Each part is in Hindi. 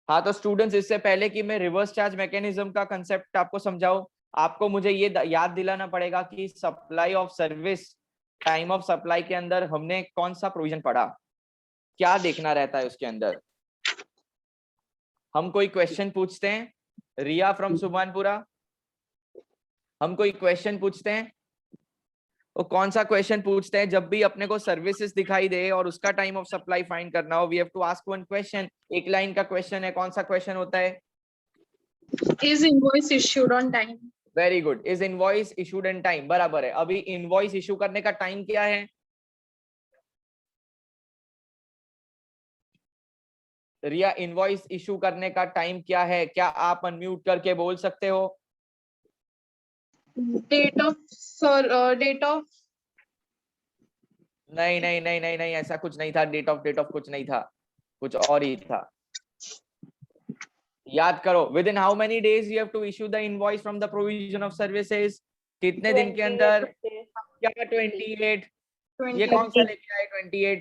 हाँ तो स्टूडेंट्स, इससे पहले कि मैं रिवर्स चार्ज मैकेनिज्म का कंसेप्ट आपको समझाऊं, आपको मुझे ये याद दिलाना पड़ेगा कि supply of service, time of supply के अंदर हमने कौन सा प्रोविजन पढ़ा, क्या देखना रहता है उसके अंदर। हम कोई क्वेश्चन पूछते हैं, रिया फ्रॉम सुभानपुरा, हम कोई क्वेश्चन पूछते हैं, वो कौन सा क्वेश्चन पूछते हैं, जब भी अपने को सर्विसेज दिखाई दे और उसका टाइम ऑफ सप्लाई फाइंड करना हो, we have to ask one question. एक लाइन का क्वेश्चन है, कौन सा क्वेश्चन होता है? Is invoice issued on time? Very good, is invoice issued in time, बराबर है। अभी इनवॉइस इशू करने का टाइम क्या है? रिया, इनवॉइस इशू करने का टाइम क्या है? क्या आप अनम्यूट करके बोल सकते हो? Date of date of नहीं नहीं नहीं नहीं नहीं, ऐसा कुछ नहीं था, डेट ऑफ कुछ नहीं था, कुछ और ही था। याद करो, within how many days you have to issue the invoice from the provision of services? कितने दिन के अंदर? क्या 28? ये कौन सा लेके आए 28?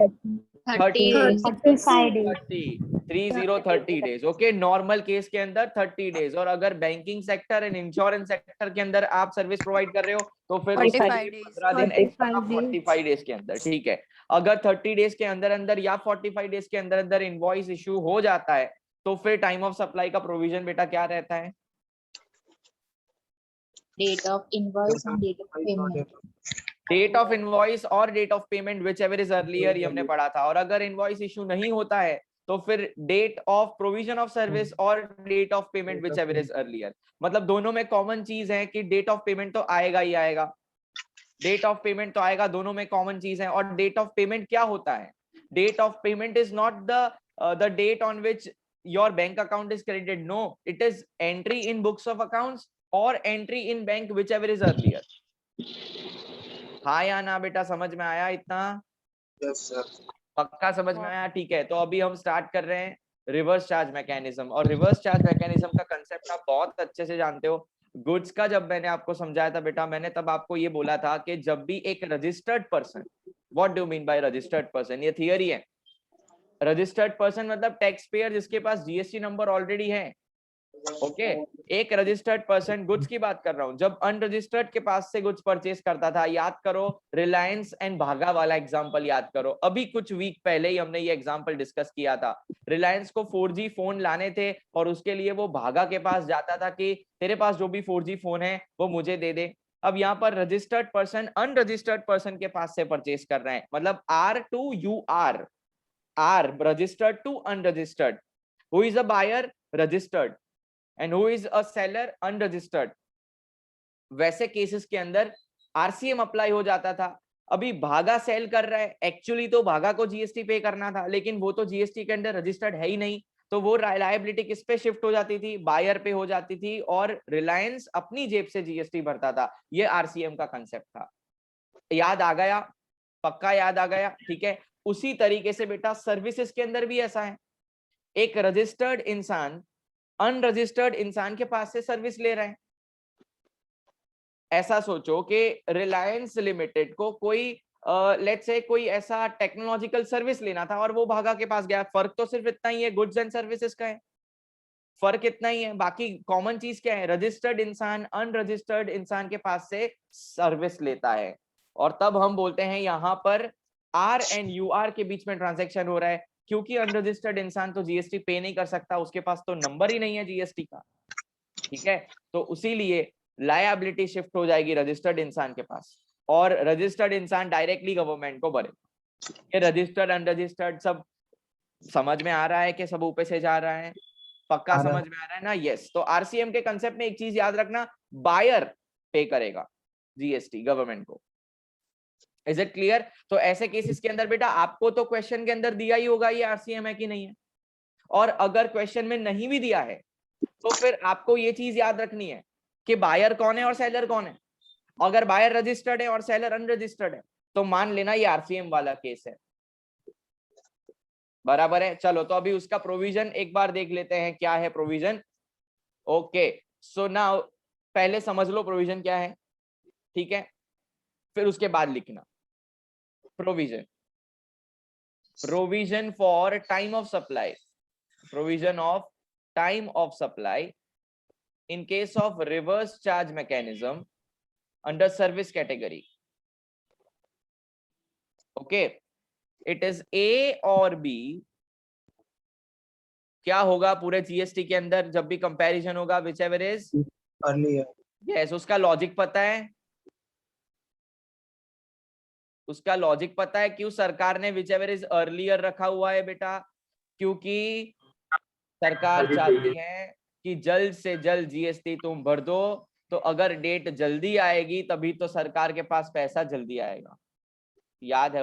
30 30 डेज। ओके, नॉर्मल केस के अंदर 30 डेज, और अगर banking sector and insurance sector के अंदर आप सर्विस प्रोवाइड कर रहे हो तो फिर उसके लिए 15 दिन एक्स्ट्रा 45 डेज के अंदर, ठीक है। अगर 30 डेज के अंदर अंदर या 45 डेज के अंदर अंदर इनवॉइस इशू हो जाता है तो फिर टाइम ऑफ सप्लाई का प्रोविजन बेटा क्या रहता है? Date of invoice and date of payment. Date of invoice और date of payment whichever is earlier, ये हमने पढ़ा था। और अगर इनवॉइस इशू नहीं होता है तो फिर date of provision of service और date of payment whichever is earlier. मतलब दोनों में कॉमन चीज है कि डेट ऑफ पेमेंट तो आएगा ही आएगा, डेट ऑफ पेमेंट तो आएगा, दोनों में कॉमन चीज है। और डेट ऑफ पेमेंट क्या होता है? Date of payment is not the date on which your bank account is credited, no, it is entry in books of accounts और entry in bank whichever is earlier. हाँ या ना बेटा, समझ में आया इतना? Yes sir. पक्का समझ में आया? ठीक है, तो अभी हम स्टार्ट कर रहे हैं रिवर्स चार्ज मैकेनिज्म। और रिवर्स चार्ज मैकेनिज्म का कंसेप्ट आप बहुत अच्छे से जानते हो। गुड्स का जब मैंने आपको समझाया था बेटा, मैंने तब आपको ये बोला था कि जब भी एक registered person, what do mean by registered person, ये थियरी है। रजिस्टर्ड पर्सन मतलब टैक्स पेयर जिसके पास जीएसटी नंबर ऑलरेडी है। ओके, एक रजिस्टर्ड पर्सन, गुड्स की बात कर रहा हूं, जब अनरजिस्टर्ड के पास से गुड्स परचेस करता था, याद करो रिलायंस एंड भागा वाला एग्जांपल याद करो। अभी कुछ वीक पहले ही हमने ये एग्जांपल डिस्कस किया था। रिलायंस को 4G फोन लाने थे और उसके लिए वो भागा के पास जाता था कि तेरे पास जो भी 4G फोन है वो मुझे दे दे। अब यहाँ पर रजिस्टर्ड पर्सन अनरजिस्टर्ड पर्सन के पास से परचेस कर रहे हैं, मतलब R to U R, registered to unregistered. Who is a buyer? Registered. And who is a seller? Unregistered. वैसे केसेस के अंदर आरसीएम अप्लाई हो जाता था। अभी भागा सेल कर रहा है, एक्चुअली तो भागा को जीएसटी पे करना था, लेकिन वो तो जीएसटी के अंदर रजिस्टर्ड है ही नहीं, तो वो लायबिलिटी किस पे शिफ्ट हो जाती थी? बायर पे हो जाती थी, और रिलायंस अपनी जेब से जीएसटी भरता था। ये आरसीएम का कंसेप्ट था। याद आ गया? पक्का याद आ गया? ठीक है। उसी तरीके से बेटा सर्विसेज के अंदर भी ऐसा है। एक रजिस्टर्ड इंसान अनरजिस्टर्ड इंसान के पास से सर्विस ले रहे हैं। ऐसा सोचो कि रिलायंस लिमिटेड को कोई लेट्स से कोई ऐसा टेक्नोलॉजिकल सर्विस लेना था और वो भागा के पास गया। फर्क तो सिर्फ इतना ही है, गुड्स एंड सर्विसेज का है, फर्क इतना ही है। बाकी कॉमन चीज क्या है? रजिस्टर्ड इंसान अनरजिस्टर्ड इंसान के पास से सर्विस लेता है, और तब हम बोलते हैं यहाँ पर आर एंड यू आर के बीच में ट्रांजैक्शन हो रहा है, क्योंकि अनरजिस्टर्ड इंसान तो जीएसटी पे नहीं कर सकता, उसके पास तो नंबर ही नहीं है जीएसटी का। ठीक है, तो उसीलिए लायबिलिटी शिफ्ट हो जाएगी रजिस्टर्ड इंसान के पास, और रजिस्टर्ड इंसान डायरेक्टली गवर्नमेंट को भरेगा। ये रजिस्टर्ड अनरजिस्टर्ड सब समझ में आ रहा है कि सब ऊपर से जा रहा है? पक्का समझ में आ रहा है ना? यस। तो आरसीएम के कंसेप्ट में एक चीज याद रखना, बायर पे करेगा जीएसटी गवर्नमेंट को। Is it clear? तो ऐसे केसेस के अंदर बेटा आपको तो क्वेश्चन के अंदर दिया ही होगा ये आरसीएम है कि नहीं है, और अगर क्वेश्चन में नहीं भी दिया है तो फिर आपको ये चीज याद रखनी है कि बायर कौन है और सेलर कौन है। अगर बायर रजिस्टर्ड है और सेलर अनरजिस्टर्ड है तो मान लेना ये आरसीएम वाला केस है। बराबर है? चलो, तो अभी उसका प्रोविजन एक बार देख लेते हैं, क्या है प्रोविजन। ओके, सो नाउ पहले समझ लो प्रोविजन क्या है, ठीक है, फिर उसके बाद लिखना provision. Provision for time of supply, provision of time of supply in case of reverse charge mechanism under service category. Okay, it is A or B. क्या होगा पूरे जीएसटी के अंदर जब भी कंपैरिजन होगा, whichever is earlier. yes, उसका लॉजिक पता है, उसका लॉजिक पता है क्यों सरकार ने whichever is earlier रखा हुआ है बेटा, क्योंकि सरकार चाहती है कि जल्द से जल्द जीएसटी तुम भर दो, तो अगर डेट जल्दी आएगी तभी तो सरकार के पास पैसा जल्दी आएगा। याद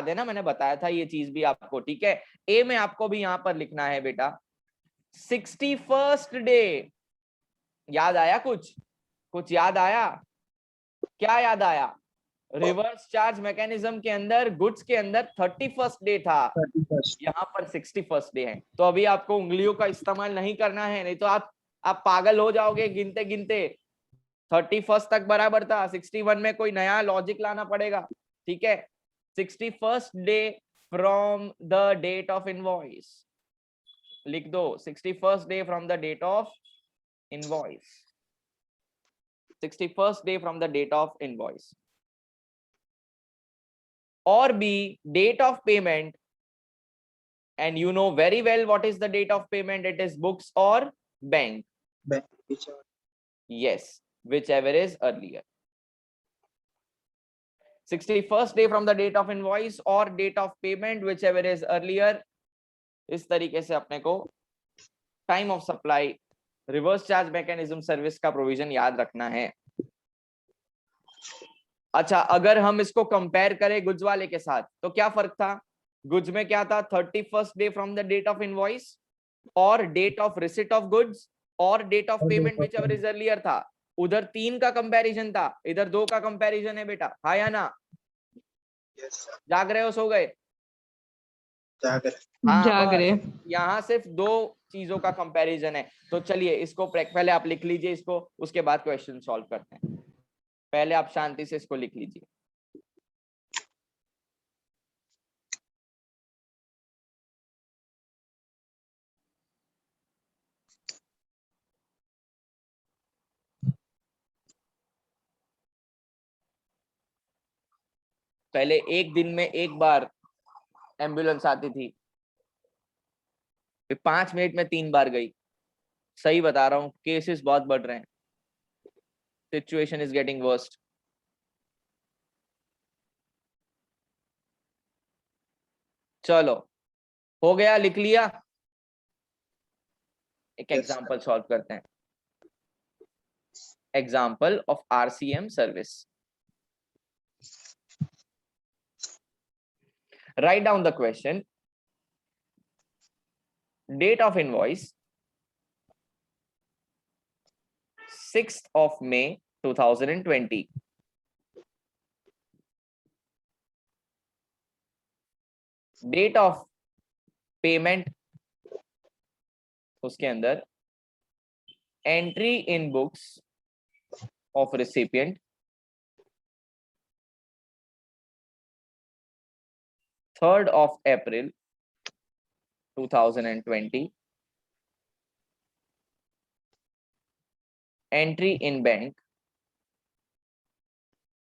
है ना, मैंने बताया था ये चीज भी आपको, ठीक है। ए में आपको भी यहां पर लिखना है बेटा 61st डे। याद आया कुछ याद आया? क्या याद आया? रिवर्स चार्ज मैकेनिज्म के अंदर गुड्स के अंदर 31st डे था, 31st. यहाँ पर 61st डे है। तो अभी आपको उंगलियों का इस्तेमाल नहीं करना है, नहीं तो आप पागल हो जाओगे गिनते गिनते। 31st तक बराबर था, 61 में कोई नया लॉजिक लाना पड़ेगा, ठीक है। 61st day from the date of invoice, लिख दो 61st day from the date of invoice, 61st day from the date of invoice. Or B, date of payment, and you know very well what is the date of payment, it is books or bank. Bank, whichever. Yes, whichever is earlier. 61st day from the date of invoice or date of payment, whichever is earlier. इस तरीके से अपने को time of supply reverse charge mechanism service का प्रोविजन याद रखना है। अच्छा, अगर हम इसको कंपेयर करें गुड्स वाले के साथ तो क्या फर्क था? गुड्स में क्या था? 31st day from the date of invoice और date of receipt of goods और date of payment whichever is earlier था। उधर 3 का कंपैरिजन था, इधर 2 का कंपैरिजन है बेटा, हाँ या ना? Yes, sir. जाग रहे हो, सो गए? जाग रहे. यहाँ सिर्फ 2 चीजों का कंपैरिजन है। तो चलिए इसको पहले आप लिख लीजिए इसको, उसके बाद क्वेश्चन सॉल्व करते हैं। पहले आप शांति से इसको लिख लीजिए। पहले एक दिन में एक बार एम्बुलेंस आती थी, फिर 5 मिनट में 3 बार गई। सही बता रहा हूं, केसेस बहुत बढ़ रहे हैं, सिचुएशन इज गेटिंग वर्स्ट। चलो हो गया, लिख लिया। एक एग्जांपल सॉल्व करते हैं। Example of RCM service. Write down the question. Date of invoice 6th of May 2020. Date of payment उसके अंदर entry in books of recipient 3rd of April 2020, entry in bank.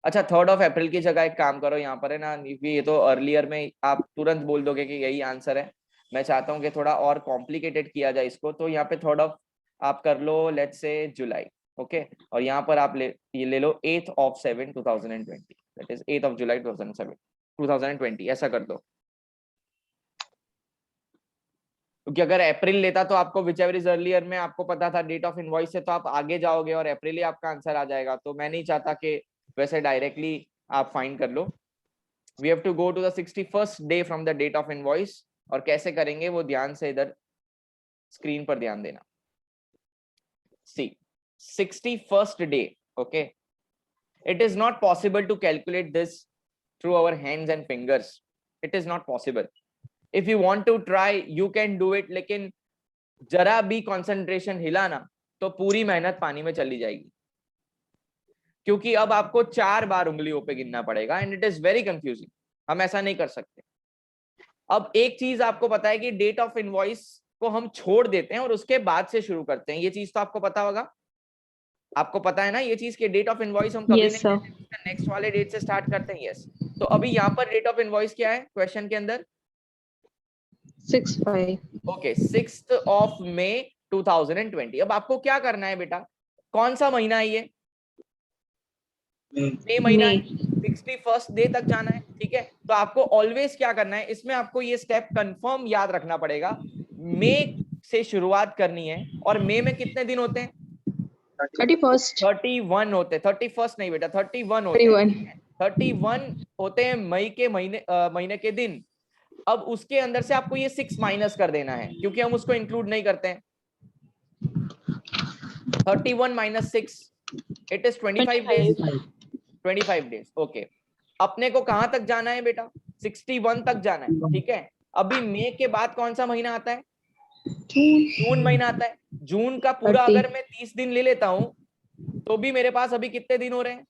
अच्छा, 3rd of April की जगह एक काम करो, यहाँ पर है ना, ये तो अर्लियर में आप तुरंत बोल दोगे कि यही आंसर है। मैं चाहता हूँ कि थोड़ा और कॉम्प्लिकेटेड किया जाए इसको, तो यहाँ पे 3rd of आप कर लो, लेट्स से जुलाई, ओके। और यहाँ पर आप ये ले लो 8th of 7 2020, that is 8th of July 2020, ऐसा कर दो। क्योंकि अगर अप्रैल लेता तो आपको विचएवर इज अर्लियर में आपको पता था डेट ऑफ इनवॉइस से, तो आप आगे जाओगे और अप्रैल ही आपका आंसर आ जाएगा। तो मैं नहीं चाहता कि वैसे डायरेक्टली आप फाइंड कर लो। We have to go to the 61st day from the date of invoice, और कैसे करेंगे वो ध्यान से इधर स्क्रीन पर ध्यान देना। See 61st day, okay. It is not possible to calculate this through our hands and fingers, it is not possible. If you want to try, you can do it, लेकिन जरा भी कंसंट्रेशन हिला ना तो पूरी मेहनत पानी में चली जाएगी, क्योंकि अब आपको 4 बार उंगलियों पे गिनना पड़ेगा and it is very confusing. हम ऐसा नहीं कर सकते। अब एक चीज आपको पता है कि डेट ऑफ इनवॉइस को हम छोड़ देते हैं और उसके बाद से शुरू करते हैं। ये चीज तो आपको पता होगा, आपको पता है ना ये चीज के डेट ऑफ इनवॉइस हम कभी Yes, नहीं sir. लेते, नेक्स्ट वाले डेट से स्टार्ट करते हैं। यस, तो अभी यहाँ पर डेट ऑफ इनवॉइस क्या है क्वेश्चन के अंदर? 6/5. Okay, 6th of May 2020। अब आपको क्या करना है बेटा, कौन सा महीना है ये? मई महीना है, 61st डे तक जाना है, ठीक है। तो आपको ऑलवेज क्या करना है, इसमें आपको ये स्टेप कंफर्म याद रखना पड़ेगा, मई से शुरुआत करनी है। और मई में कितने दिन होते हैं? 31st. 31 होते हैं, 31st नहीं बेटा, 31 होते हैं। 31. 31 होते हैं मई के महीने के दिन। अब उसके अंदर से आपको ये 6 माइनस कर देना है, क्योंकि हम उसको इंक्लूड नहीं करते हैं। 31 minus 6, it is 25 days. 25 days, okay. अपने को कहां तक जाना है बेटा? 61 तक जाना है, ठीक है। अभी मई के बाद कौन सा महीना आता है? जून महीना आता है। जून का पूरा 30. अगर मैं 30 दिन ले लेता हूं तो भी मेरे पास अभी कितने दिन हो रहे हैं?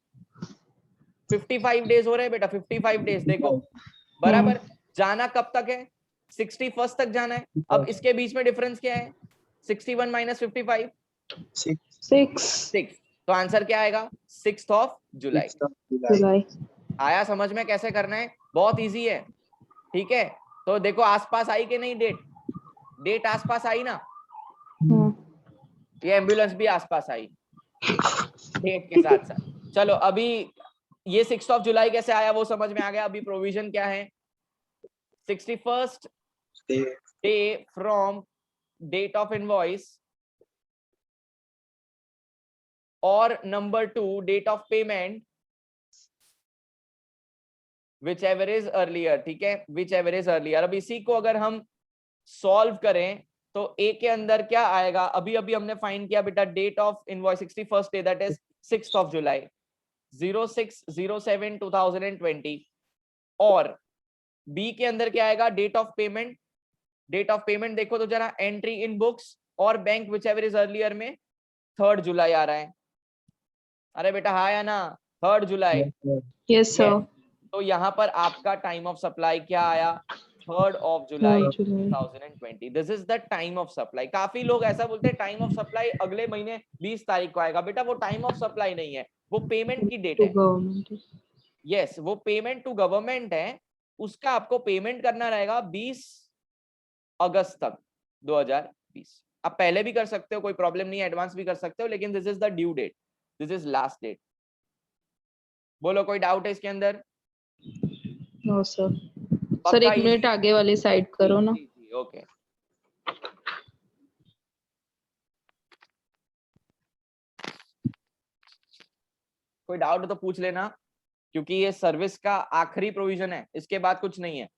55 डेज हो रहे हैं बेटा, 55 डेज। देखो बराबर, जाना कब तक है? 61st तक जाना है। अब इसके बीच में डिफरेंस क्या है? 61 minus 55, 6 तो आंसर क्या आएगा? 6th of July। July. आया समझ में कैसे करना है? बहुत इजी है, ठीक है। तो देखो आसपास आई कि नहीं डेट? डेट आसपास आई ना, ये एम्बुलेंस भी आसपास आई डेट के साथ साथ। चलो अभी ये 6th of July कैसे आया वो समझ में आ गया। अभी प्रोविजन क्या है? 61st day from date of invoice, और number 2 date of payment, whichever is earlier, ठीक है, whichever is earlier। अब इसी को अगर हम सॉल्व करें तो ए के अंदर क्या आएगा? अभी अभी हमने फाइंड किया बेटा, date of invoice 61st day, that is 6th of July, 06/07/2020। और बी के अंदर क्या आएगा? Date of payment. Date of payment देखो तो जरा, एंट्री इन बुक्स और बैंक whichever is earlier में 3rd जुलाई आ रहा है। अरे बेटा हाँ या ना? 3rd जुलाई। Yes, sir. तो यहाँ पर आपका टाइम ऑफ सप्लाई क्या आया? 3rd of July 2020। This is the time of supply. काफी लोग ऐसा बोलते हैं टाइम ऑफ सप्लाई अगले महीने 20 तारीख को आएगा। बेटा वो टाइम ऑफ सप्लाई नहीं है, वो पेमेंट की डेट To है। government. यस, वो पेमेंट टू गवर्नमेंट है, उसका आपको पेमेंट करना रहेगा 20 अगस्त तक 2020। आप पहले भी कर सकते हो, कोई प्रॉब्लम नहीं है, एडवांस भी कर सकते हो, लेकिन this is the due date, this is last date. बोलो कोई डाउट है इसके अंदर? No, sir. पक्का सर एक easy? मिनट आगे वाली साइड करो ना। ओके। कोई डाउट तो पूछ लेना, क्योंकि ये सर्विस का आखिरी प्रोविजन है, इसके बाद कुछ नहीं है।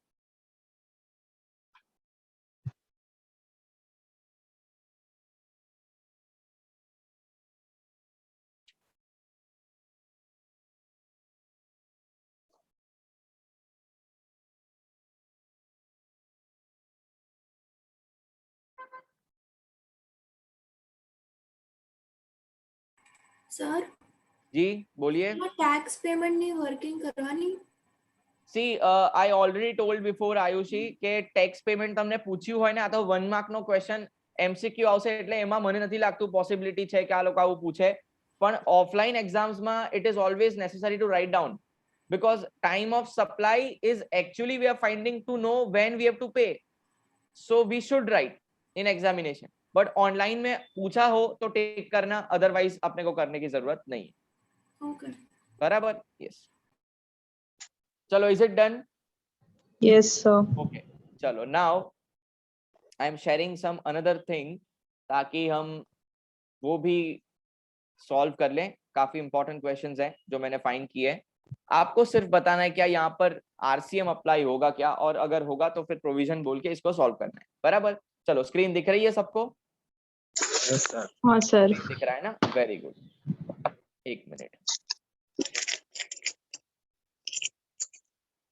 सर जी बोलिए। टैक्स पेमेंट नहीं वर्किंग करवानी। See I already told before Ayushi કે ટેક્સ પેમેન્ટ તમને પૂછ્યું હોય ને, આ તો 1 માર્ક નો ક્વેશ્ચન એમસીક્યુ આવશે, એટલે એમાં મને નથી લાગતું પોસિબિલિટી છે કે આ લોકો આવું પૂછે। પણ ઓફલાઈન એક્ઝામ્સ માં it is always necessary two write down, because time of supply is actually we are finding to know when we have to pay, so we should write in examination, but online में पूछा हो तो टेक करना, अदरवाइज अपने को करने की जरूरत नहीं है। ओके बराबर? यस। चलो, is it done? Yes, sir. Okay चलो, now I am sharing some another thing, ताकि हम वो भी सॉल्व कर लें। काफी इंपॉर्टेंट क्वेश्चंस हैं जो मैंने फाइंड किए हैं। आपको सिर्फ बताना है क्या यहाँ पर आरसीएम अप्लाई होगा क्या, और अगर होगा तो फिर प्रोविजन बोल के इसको सॉल्व करना है। बराबर? चलो, स्क्रीन दिख रही है सबको? हाँ सर। दिख रहा है ना? Very good. एक मिनट।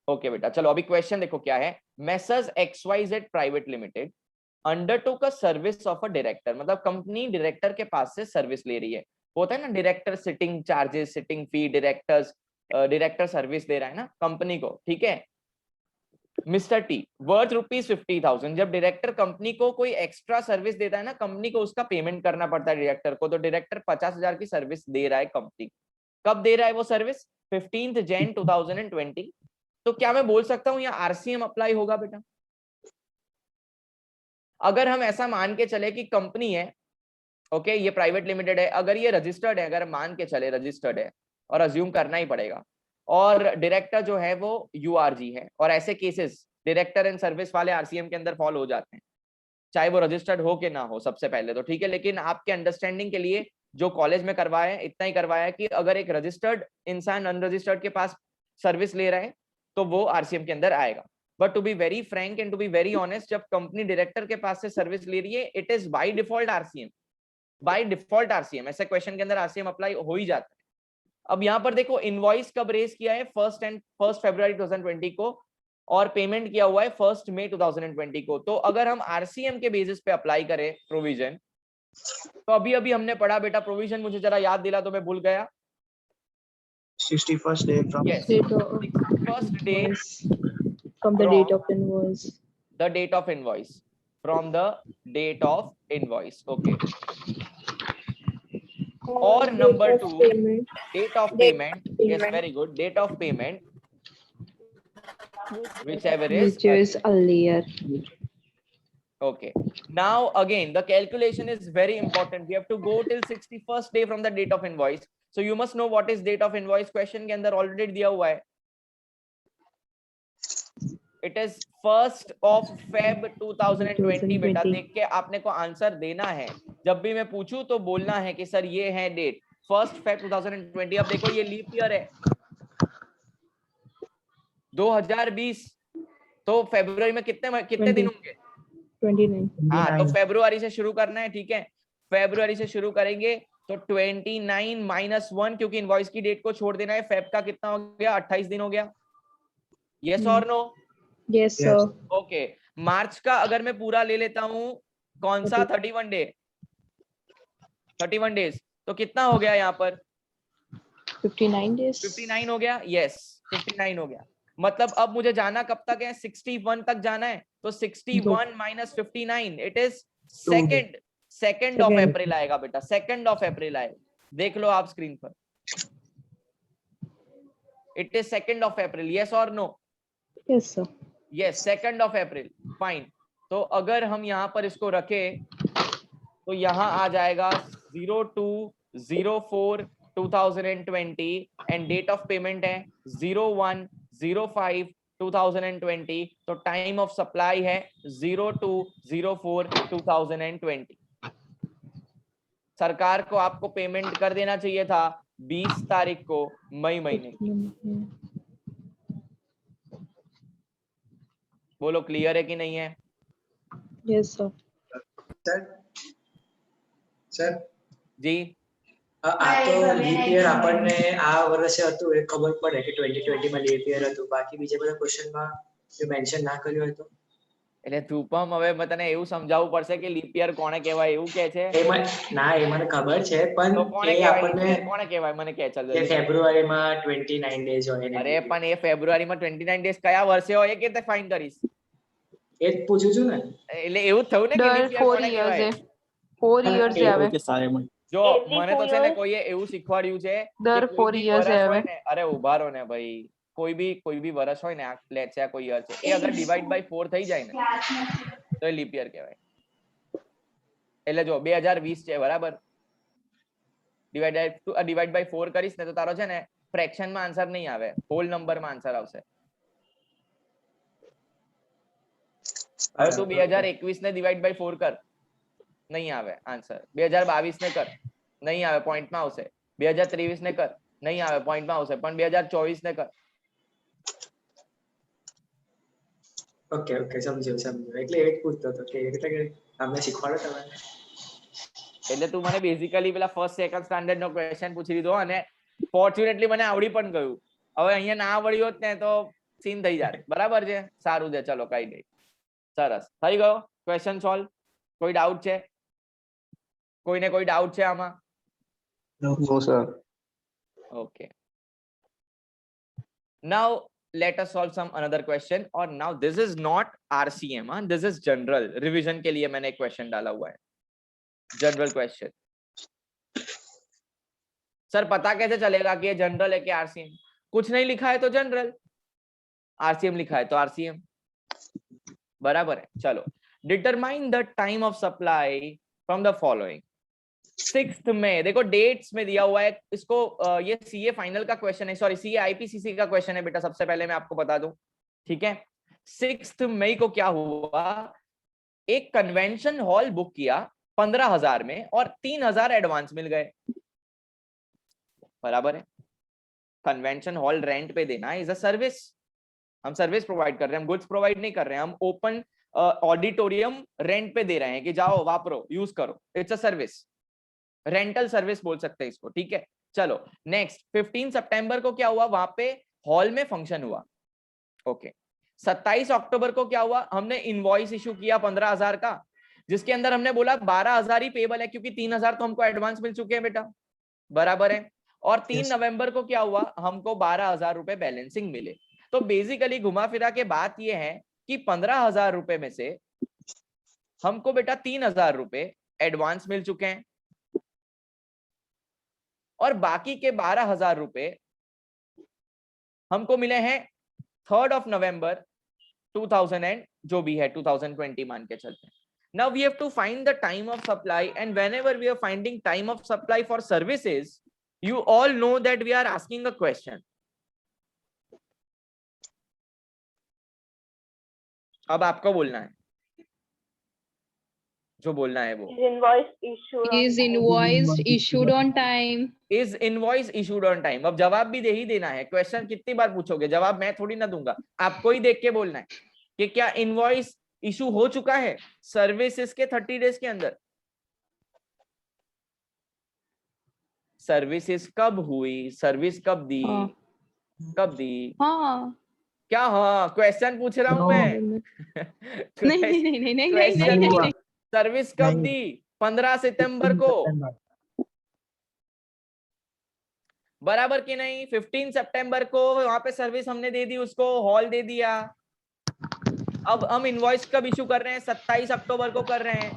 ओके बेटा, चलो अभी क्वेश्चन देखो क्या है। Messrs XYZ private limited undertook a service of a director, मतलब कंपनी डायरेक्टर के पास से सर्विस ले रही है। होता है ना डायरेक्टर सिटिंग चार्जेस, सिटिंग फी, डायरेक्टर सर्विस दे रहा है ना कंपनी को, ठीक है। Mister T worth ₹50,000। जब डायरेक्टर कंपनी को कोई एक्स्ट्रा सर्विस देता है ना, कंपनी को उसका पेमेंट करना पड़ता है डायरेक्टर को, तो डायरेक्टर 50,000 की सर्विस दे रहा है कंपनी। कब दे रहा है वो सर्विस? 15 जैन 2020। तो क्या मैं बोल सकता हूँ यहाँ आरसीएम अप्लाई होगा बेटा? अगर हम ऐसा मान के चले कि कंपनी है, ओके, ये प्राइवेट लिमिटेड है, अगर ये रजिस्टर्ड है, अगर मान के चले रजिस्टर्ड है, और अज्यूम करना ही पड़ेगा, और डायरेक्टर जो है वो यूआरजी है, और ऐसे केसेस डायरेक्टर एंड सर्विस वाले आरसीएम के अंदर फॉलो हो जाते हैं, चाहे वो रजिस्टर्ड हो कि ना हो, सबसे पहले तो ठीक है। लेकिन आपके अंडरस्टैंडिंग के लिए जो कॉलेज में करवाया है इतना ही करवाया है कि अगर एक रजिस्टर्ड इंसान अनरजिस्टर्ड के पास सर्विस ले रहा है तो वो आरसीएम के अंदर आएगा। But to be very frank and to be very honest, जब कंपनी डायरेक्टर के पास से सर्विस ले रही है, it is by default RCM, by default RCM. ऐसे क्वेश्चन के अंदर आरसीएम अप्लाई हो ही जाता है। अब यहाँ पर देखो इनवॉइस कब रेज किया है? 1 फरवरी 2020 को, और पेमेंट किया हुआ है 1 मई 2020 को। तो अगर हम आरसीएम के बेसिस पे अप्लाई करें प्रोविजन, तो अभी अभी हमने पढ़ा बेटा प्रोविजन, मुझे जरा याद दिला तो मैं भूल गया। 61st day from Yes, first day from the date of invoice. the date of invoice, from the date of invoice. Okay. Or number 2, date of payment. Yes, very good. Date of payment, whichever is Which is earlier. okay. Now again, the calculation is very important. We have to go till 61st day from the date of invoice. So you must know what is date of invoice. Question के अंदर already दिया हुआ है. It is 1st of Feb 2020 बेटा, देख के आपने को आंसर देना है। जब भी मैं पूछूं तो बोलना है कि सर ये है डेट 1st Feb 2020। अब देखो ये लीप ईयर है 2020, तो फरवरी में कितने दिन होंगे? 29. हाँ, तो फरवरी से शुरू करना है, ठीक है। फरवरी से शुरू करेंगे तो 29 माइनस 1, क्योंकि इनवॉइस की डेट को छोड़ देना है। फेब का कितना हो गया? 28 दिन हो गया। यस और नो? Yes, sir. ओके। मार्च का अगर मैं पूरा ले लेता हूँ, कौन सा? 31 डे, 31 डेज, तो कितना हो गया यहाँ पर? 59 days. 59 हो गया। यस, 59 हो गया। मतलब अब मुझे जाना कब तक है? 61 तक जाना है। तो 61 minus 59, it is second of April आएगा बेटा, 2 अप्रैल आएगा। देख लो आप स्क्रीन पर, इट इज 2 अप्रैल। यस और नो? Yes, sir. यस, 2 अप्रैल। फाइन। तो अगर हम यहाँ पर इसको रखें तो यहाँ आ जाएगा 02/04/2020 एंड डेट ऑफ पेमेंट है 01/05/2020। तो टाइम ऑफ सप्लाई है 02/04/2020। सरकार को आपको पेमेंट कर देना चाहिए था 20 तारीख को मई महीने की। बोलो क्लियर है कि नहीं है? Yes, sir. સર जी, આ તો લીપ યર આપણને આ વર્ષે હતું એ ખબર પડે કે 2020 માં લીપ યર હતું, બાકી બીજા બધા ક્વેશ્ચનમાં જો મેન્શન ના કર્યું હોય તો એટલે ધૂપમ હવે મેં તને એવું સમજાવવું પડશે કે લીપ યર કોને કહેવાય, એવું કહે છે? ના એ મને ખબર છે, પણ તો કોને એ કહેવાય? આપણને કોને કહેવાય મને કહે ચાલ કે ફેબ્રુઆરીમાં 29 ડેઝ હોય ને અરે પણ એ ફેબ્રુઆરીમાં 29 ડેઝ કયા વર્ષે હોય એ કેતે ફાઇન કરીશ? એ જ પૂછું છું ને। એટલે એવું થયું ને કે દર લીપ યર 4 કોને years કહેવાય? है 4 years है હવે જો મને તો છે ને કોઈએ એવું શીખવાડ્યું છે કે દર કોઈ 4 બી years વર્ષ है હોય હવે ને, અરે ઉભા રહો ને ભાઈ, કોઈ બી વર્ષ હોય ને, આ લેટ્સ સે કોઈ યર છે, એ અગર ડિવાઇડ બાય 4 થઈ જાય ને તો એ લીપ યર કહેવાય। એટલે જો 2020 છે બરાબર, ડિવાઇડ બાય 4 કરીશ ને તો તારો છે ને ફ્રેક્શન માં આન્સર નહીં આવે, હોલ નંબર માં આન્સર આવશે। હવે તું 2021 ને ડિવાઇડ બાય 4 કર, नहीं आवे आंसर। 2022 ने कर, नहीं आवे, पॉइंट में आवशे। 2023 ने कर, नहीं आवे, पॉइंट में आवशे। पण 2024 ने कर। ओके ओके समझ्यो એટલે એ જ પૂછતો હતો કે એટલે કે તમને શીખવાડો તમે। એટલે તું મને બેઝિકલી પેલા ફર્સ્ટ સેકન્ડ સ્ટાન્ડર્ડ નો ક્વેશ્ચન પૂછી લીધો અને ફોર્ચ્યુનેટલી મને આવડી પણ ગયું। હવે અહીંયા ના આવડી હોત ને તો સીન થઈ જાત। બરાબર છે? સારું છે, ચલો કઈ નહીં, સરસ થઈ ગયો ક્વેશ્ચન સોલ્વ। કોઈ ડાઉટ છે? કોઈને કોઈ ડાઉટ છે આમાં? નો sir. Okay. Now let us solve some another question. और now this is not RCM, this is general revision के लिए मैंने एक question डाला हुआ है, general question. सर पता कैसे चलेगा कि ये जनरल है कि RCM? कुछ नहीं लिखा है तो जनरल, RCM लिखा है तो RCM. बराबर है. चलो, determine the time of supply from the following. 6th में देखो डेट्स में दिया हुआ है इसको, ये सीए फाइनल का क्वेश्चन है, सॉरी सीए आईपीसीसी का क्वेश्चन है बेटा, सबसे पहले मैं आपको बता दूं, ठीक है. 6 मई को क्या हुआ, एक कन्वेंशन हॉल बुक किया 15,000 में और 3,000 एडवांस मिल गए. बराबर है. कन्वेंशन हॉल रेंट पे देना इज अ सर्विस. हम सर्विस प्रोवाइड कर रहे हैं, हम गुड्स प्रोवाइड नहीं कर रहे हैं. हम ओपन ऑडिटोरियम रेंट पे दे रहे हैं कि जाओ वापरो यूज करो. It's a service, rental service बोल सकते हैं इसको, ठीक है. चलो नेक्स्ट, 15 सितंबर को क्या हुआ, वहां पे हॉल में फंक्शन हुआ. ओके. 27 अक्टूबर को क्या हुआ, हमने इनवॉइस इशू किया 15,000 का, जिसके अंदर हमने बोला 12,000 ही पेबल है क्योंकि 3,000 तो हमको एडवांस मिल चुके हैं बेटा. बराबर है. और 3 नवंबर को क्या हुआ, हमको 12,000 रुपए बैलेंसिंग मिले. तो बेसिकली घुमा फिरा के बात ये है कि 15,000 रुपए में से हमको बेटा 3,000 रुपए एडवांस मिल चुके हैं और बाकी के 12,000 रुपए हमको मिले हैं 3rd नवंबर 2000 एंड जो भी है 2020 मान के चलते हैं. Now we have to find the time of supply, and whenever we are finding time of supply for services, you all know that we are asking a question. अब आपको बोलना है, जो बोलना है वो. Is invoice issued on time? Is invoice issued on time? अब जवाब भी दे ही देना है. क्वेश्चन कितनी बार पूछोगे, जवाब मैं थोड़ी ना दूंगा, आपको ही देख के बोलना है कि क्या इनवॉइस इशू हो चुका है सर्विसेज के 30 डेज के अंदर. सर्विसेज कब हुई, सर्विस कब दी, कब दी. हाँ. क्या हाँ, क्वेश्चन पूछ रहा हूं मैं. नहीं. सर्विस कब दी, 15 सितंबर को. बराबर कि नहीं. 15 सितंबर को वहां पे सर्विस हमने दे दी, उसको हॉल दे दिया. अब हम इनवॉइस कब इशू कर रहे हैं, 27 अक्टूबर को कर रहे हैं.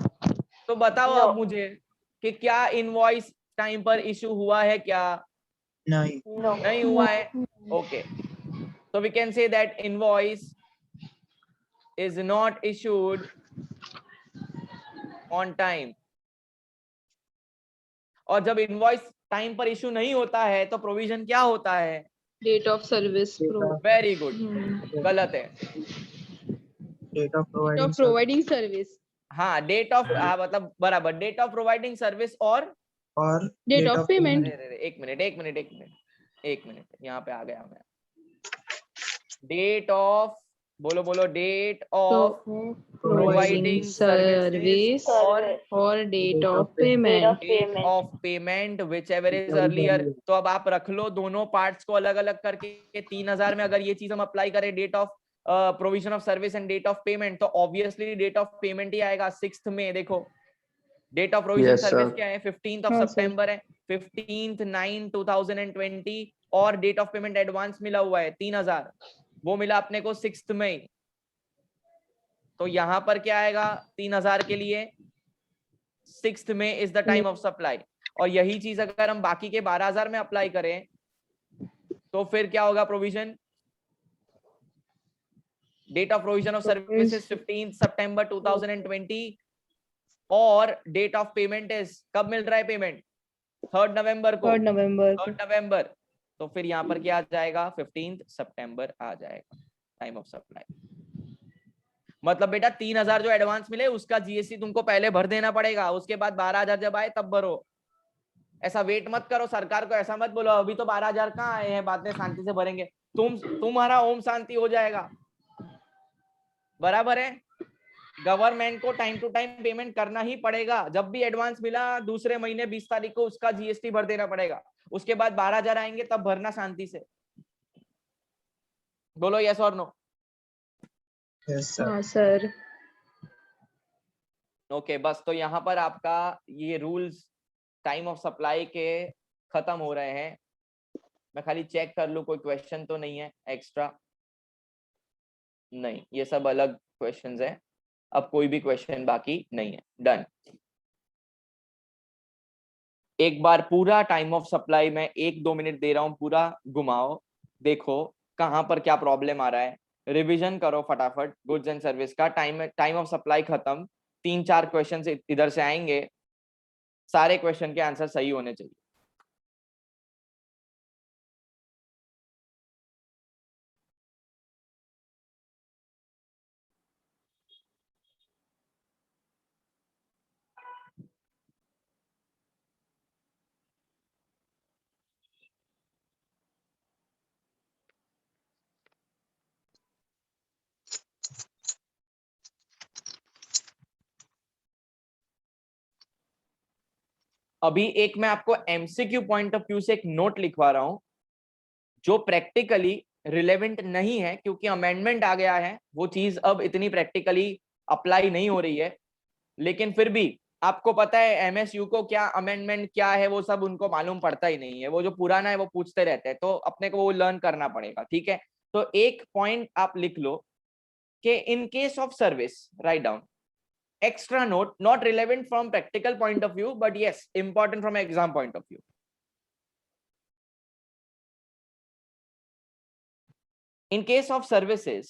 तो बताओ आप मुझे कि क्या इनवॉइस टाइम पर इशू हुआ है क्या. नहीं हुआ है. Okay. So we can say that invoice is not issued on time. और जब इनवॉइस टाइम पर इशू नहीं होता है तो प्रोविजन क्या होता है, Date of service. Very good. गलत है. Date of providing service. हाँ, डेट ऑफ, मतलब बराबर, डेट ऑफ प्रोवाइडिंग सर्विस और Date of payment. एक मिनट यहाँ पे आ गया मैं. डेट ऑफ, बोलो date of providing service or date of payment. Date of payment whichever is earlier. तो अब आप रख लो दोनों पार्ट्स को अलग अलग करके. 3,000 में अगर ये चीज हम अप्लाई करें, date of provision of service and date of payment, तो ऑब्वियसली डेट ऑफ पेमेंट ही आएगा. 6th में देखो डेट ऑफ प्रोविजन सर्विस क्या है, 15th सितंबर है. 15th 9 2020 और डेट ऑफ पेमेंट एडवांस मिला हुआ है 3,000, वो मिला अपने को 6th मई. तो यहां पर क्या आएगा 3,000 के लिए, 6th में is the time of supply. और यही चीज अगर हम बाकी के 12,000 में अप्लाई करें तो फिर क्या होगा, provision date of provision of services 15 सितंबर 2020 और डेट ऑफ पेमेंट इज, कब मिल रहा है पेमेंट, 3rd नवंबर को. 3rd नवंबर. तो फिर यहाँ पर क्या आ जाएगा, 15 सितंबर आ जाएगा टाइम ऑफ सप्लाई. मतलब बेटा 3,000 जो एडवांस मिले उसका जीएसटी तुमको पहले भर देना पड़ेगा, उसके बाद 12,000 जब आए तब भरो. ऐसा वेट मत करो, सरकार को ऐसा मत बोलो अभी तो 12,000 कहाँ आए हैं, बाद में शांति से भरेंगे. तुम्हारा ओम शांति हो जाएगा. बराबर है. गवर्नमेंट को टाइम टू टाइम पेमेंट करना ही पड़ेगा. जब भी एडवांस मिला दूसरे महीने 20 तारीख को उसका जीएसटी भर देना पड़ेगा. उसके बाद 12,000 आएंगे तब भरना शांति से. बोलो यस और नो. सर. ओके बस. तो यहाँ पर आपका ये रूल्स टाइम ऑफ सप्लाई के खत्म हो रहे हैं. मैं खाली चेक कर लूं कोई क्वेश्चन तो नहीं है एक्स्ट्रा. नहीं, ये सब अलग क्वेश्चंस है। अब कोई भी क्वेश्चन बाकी नहीं है। डन। एक बार पूरा टाइम ऑफ सप्लाई में 1-2 मिनट दे रहा हूं, पूरा घुमाओ, देखो कहां पर क्या प्रॉब्लम आ रहा है, रिवीजन करो फटाफट। गुड्स एंड सर्विस का टाइम ऑफ सप्लाई खत्म, 3-4 क्वेश्चन इधर से आएंगे, सारे क्वेश्चन के आंसर सही होने चाहिए। अभी एक मैं आपको एमसीक्यू पॉइंट ऑफ व्यू से एक नोट लिखवा रहा हूं जो प्रैक्टिकली रिलेवेंट नहीं है, क्योंकि अमेंडमेंट आ गया है, वो चीज अब इतनी प्रैक्टिकली अप्लाई नहीं हो रही है। लेकिन फिर भी आपको पता है एमएसयू को क्या अमेंडमेंट क्या है, वो सब उनको मालूम पड़ता ही नहीं है। वो जो पुराना है वो पूछते रहते हैं, तो अपने को वो लर्न करना पड़ेगा। ठीक है, तो एक पॉइंट आप लिख लो कि in case of service, write down extra note, not relevant from practical point of view, but yes, important from exam point of view. In case of services,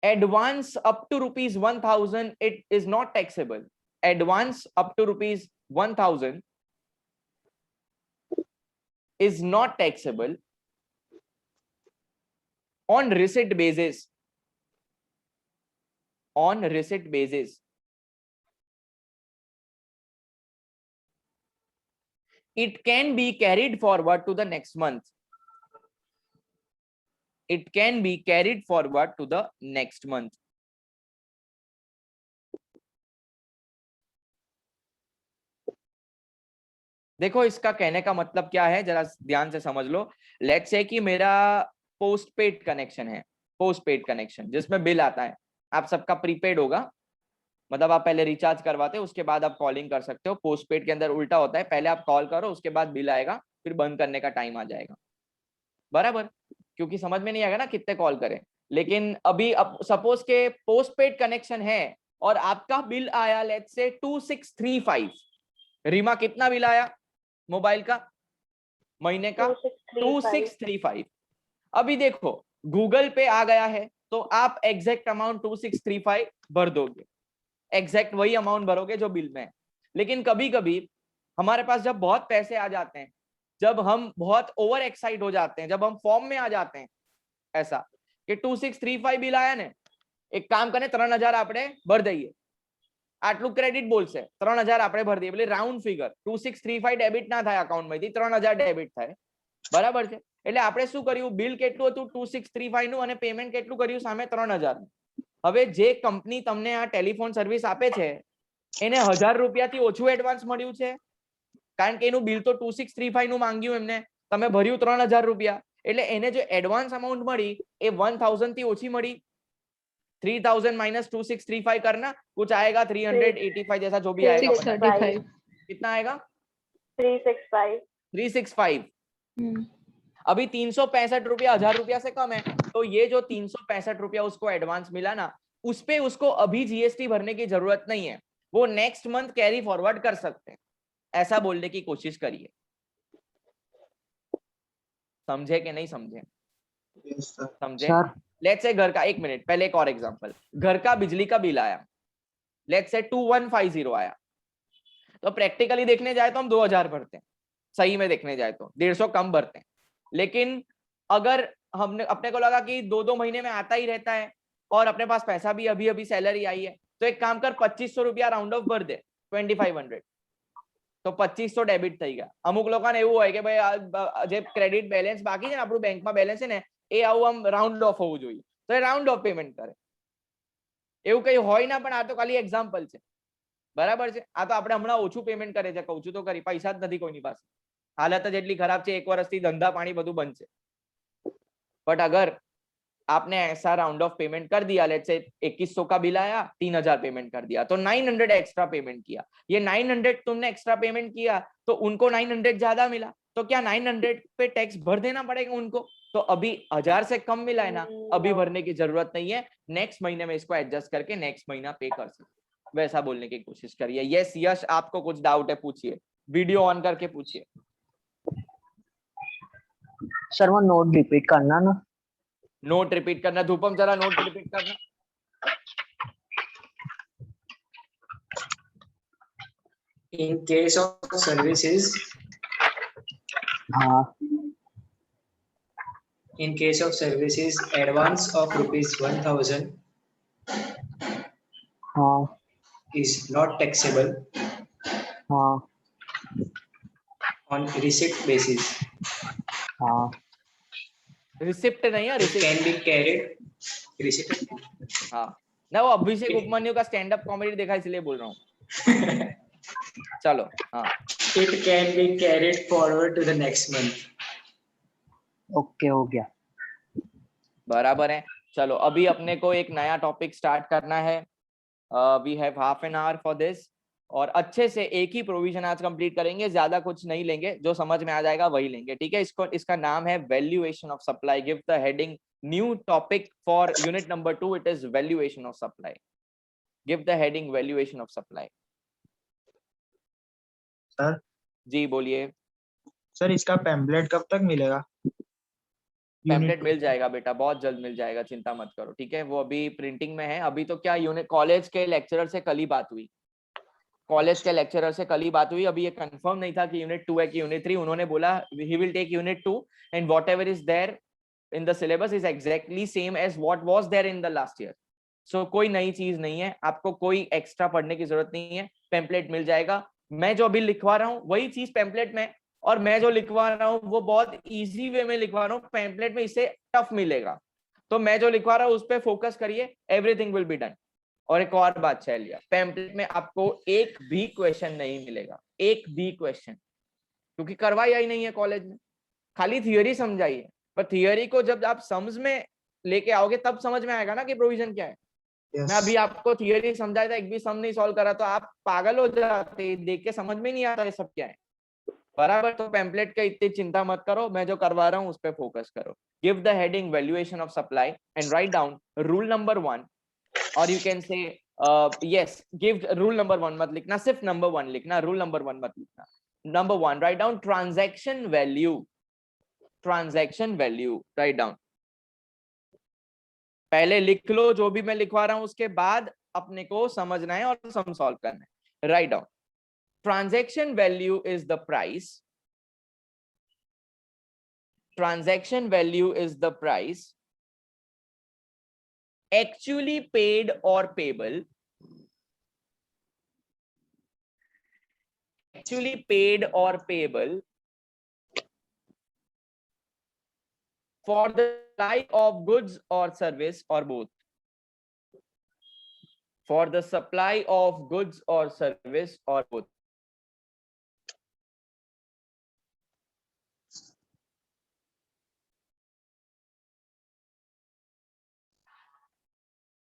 advance up to rupees 1000, it is not taxable. Advance up to rupees 1000 is not taxable on receipt basis. On receipt basis. It can be carried forward to the next month. It can be carried forward to the next month. देखो इसका कहने का मतलब क्या है, जरा ध्यान से समझ लो। लेट्स से कि मेरा पोस्ट पेड कनेक्शन है, पोस्ट पेड कनेक्शन जिसमें बिल आता है। आप सबका प्रीपेड होगा, मतलब आप पहले रिचार्ज करवाते हो, उसके बाद आप कॉलिंग कर सकते हो। पोस्ट पेड के अंदर उल्टा होता है, पहले आप कॉल करो, उसके बाद बिल आएगा, फिर बंद करने का टाइम आ जाएगा, बराबर। क्योंकि समझ में नहीं आएगा ना कितने कॉल करें। लेकिन अभी अब सपोज के पोस्ट पेड कनेक्शन है और आपका बिल आया लेट्स से 2635। रीमा कितना बिल आया मोबाइल का महीने का? 2635। अभी देखो गूगल पे आ गया है, तो आप एग्जैक्ट अमाउंट 2635 भर दोगे, एग्जैक्ट वही अमाउंट भरोगे जो बिल में है। लेकिन कभी कभी हमारे पास जब बहुत पैसे आ जाते हैं, जब हम बहुत ओवर एक्साइट हो जाते हैं, जब हम फॉर्म में आ जाते हैं, ऐसा कि 2635 बिल आया ने, एक काम करें 3000 આપણે ભર દઈએ, આટલું ક્રેડિટ બોલશે, 3000 આપણે ભર દઈએ, એટલે રાઉન્ડ ફિગર 2635 ડેબિટ ના થાય અકાઉન્ટમાંથી, 3000 ડેબિટ થાય, બરાબર છે। એટલે આપણે શું કર્યું, બિલ કેટલું હતું 2635 નું અને પેમેન્ટ કેટલું કર્યું સામે 3000 નું। હવે જે કંપની તમને આ ટેલિફોન સર્વિસ આપે છે એને 1000 રૂપિયાથી ઓછું એડવાન્સ મળ્યું છે, કારણ કે એનું બિલ તો 2635 નું માંગ્યું એમને, તમે ભર્યું 3000 રૂપિયા, એટલે એને જે એડવાન્સ અમાઉન્ટ મળી એ 1000 થી ઓછી મળી। 3000 माइनस 2635 करना, कुछ आएगा 385 जैसा जो भी आएगा, 635 कितना आएगा? 365 अभी 365 रुपया 1000 रुपया से कम है, तो ये जो 365 रुपया उसको एडवांस मिला ना, उस पे उसको अभी जीएसटी भरने की जरूरत नहीं है, वो नेक्स्ट मंथ कैरी फॉरवर्ड कर सकते हैं, ऐसा बोलने की कोशिश करिए। समझे कि नहीं समझे? समझे? लेट्स से घर का, एक मिनट पहले एक और एग्जांपल, घर का बिजली का बिल आया, लेट्स से 2150 आया, तो प्रैक्टिकली देखने जाए तो हम 2000 भरते हैं, सही में देखने जाए तो 150 कम भरते हैं। लेकिन अगर हमने अपने को लगा कि 2-2 महीने में आता ही रहता है और अपने पास पैसा भी अभी अभी सैलरी आई है, तो एक काम कर 2500 रुपया राउंड ऑफ भर दे, 2500, तो 2500 डेबिट થઈ ગયા। અમુક લોકોને એવું હોય કે ભાઈ જે ક્રેડિટ બેલેન્સ બાકી છે ને આપણું બેંકમાં બેલેન્સ છે ને એ આવું આમ રાઉન્ડ ઓફ હોવું જોઈએ, તો એ રાઉન્ડ ઓફ પેમેન્ટ કરે। એવું કઈ હોય ના, પણ આ તો ખાલી એક્ઝામ્પલ છે, બરાબર છે। આ તો આપણે હમણાં ઓછું પેમેન્ટ કરે છે, કહું છું તો કરી, પૈસા જ નથી કોઈની પાસે, હાલત જ એટલી ખરાબ છે, 1 વર્ષથી ધંધા પાણી બધું બંધ છે। बट अगर आपने ऐसा राउंड ऑफ पेमेंट कर दिया, लेट्स से 2100 का बिल आया, 3000 पेमेंट कर दिया, तो 900 एक्स्ट्रा पेमेंट किया। ये 900 तुमने एक्स्ट्रा पेमेंट किया तो उनको 900 ज्यादा मिला, तो क्या 900 पे टैक्स भर देना पड़ेगा उनको? तो अभी 1000 से कम मिला है ना, अभी भरने की जरूरत नहीं है, नेक्स्ट महीने में इसको एडजस्ट करके नेक्स्ट महीना पे कर सकते, वैसा बोलने की कोशिश करिए। यस यश, आपको कुछ डाउट है पूछिए, वीडियो ऑन करके पूछिए। सर वो नोट रिपीट करना ना। नोट रिपीट करना, धूपम जरा नोट रिपीट करना। In case of services, हाँ in case of services, advance of rupees 1000 हाँ is not taxable हाँ on receipt basis. हाँ रिसिप्ट नहीं है, It receipt. can be carried receipt. हाँ ना, वो अभिषेक उपमन्यु का स्टैंड अप कॉमेडी देखा इसलिए बोल रहा हूँ। चलो हाँ, It can be carried forward to the next month. Okay हो गया। बराबर है। चलो अभी अपने को एक नया टॉपिक स्टार्ट करना है। We have half an hour for this, और अच्छे से एक ही प्रोविजन आज कंप्लीट करेंगे, ज्यादा कुछ नहीं लेंगे, जो समझ में आ जाएगा वही लेंगे, ठीक है। इसको, इसका नाम है valuation of supply. Give the heading new topic for unit number 2, it is valuation of supply. Give the heading valuation of supply. Sir ji बोलिए। सर इसका पैम्पलेट कब तक मिलेगा? पैम्पलेट मिल जाएगा बेटा, बहुत जल्द मिल जाएगा, चिंता मत करो, ठीक है। वो अभी प्रिंटिंग में है। अभी तो क्या, यूनिट कॉलेज के लेक्चरर से कल ही बात हुई, कॉलेज के लेक्चरर से कल ही बात हुई। अभी ये कंफर्म नहीं था कि यूनिट 2 है कि यूनिट 3। उन्होंने बोला he will take unit 2 and whatever is there in the syllabus is exactly same as what was there in the last year. So कोई नई चीज नहीं है, आपको कोई एक्स्ट्रा पढ़ने की जरूरत नहीं है, पैम्पलेट मिल जाएगा। मैं जो अभी लिखवा रहा हूँ वही चीज पैम्पलेट में, और मैं जो लिखवा रहा हूँ वो बहुत इजी वे में लिखवा रहा हूँ, पैम्पलेट में इससे टफ मिलेगा। तो मैं जो लिखवा रहा हूँ उस पर फोकस करिए, एवरीथिंग विल बी डन। और एक और बात चल लिया, पैम्पलेट में आपको एक भी क्वेश्चन नहीं मिलेगा, एक भी क्वेश्चन, क्योंकि करवाया ही नहीं है कॉलेज में, खाली थियोरी समझाई है। पर थियोरी को जब आप समझ में लेके आओगे तब समझ में आएगा ना कि प्रोविजन क्या है। Yes. मैं अभी आपको थियोरी समझाया था, एक भी सम नहीं सॉल्व करा तो आप पागल हो जाते, देख के समझ में नहीं आता ये सब क्या है, बराबर। तो पैम्पलेट का इतनी चिंता मत करो, मैं जो करवा रहा हूँ उस पर फोकस करो। Give the heading valuation of supply and write down rule number 1, और you can say yes give rule number 1 मत लिखना, सिर्फ नंबर 1 लिखना, रूल नंबर 1 मत लिखना। Number 1, write down transaction value, transaction value write down. पहले लिख लो जो भी मैं लिखवा रहा हूं, उसके बाद अपने को समझना है और सम सॉल्व करना है। Write down transaction value is the price, transaction value is the price actually paid or payable, actually paid or payable for the supply of goods or service or both, for the supply of goods or service or both.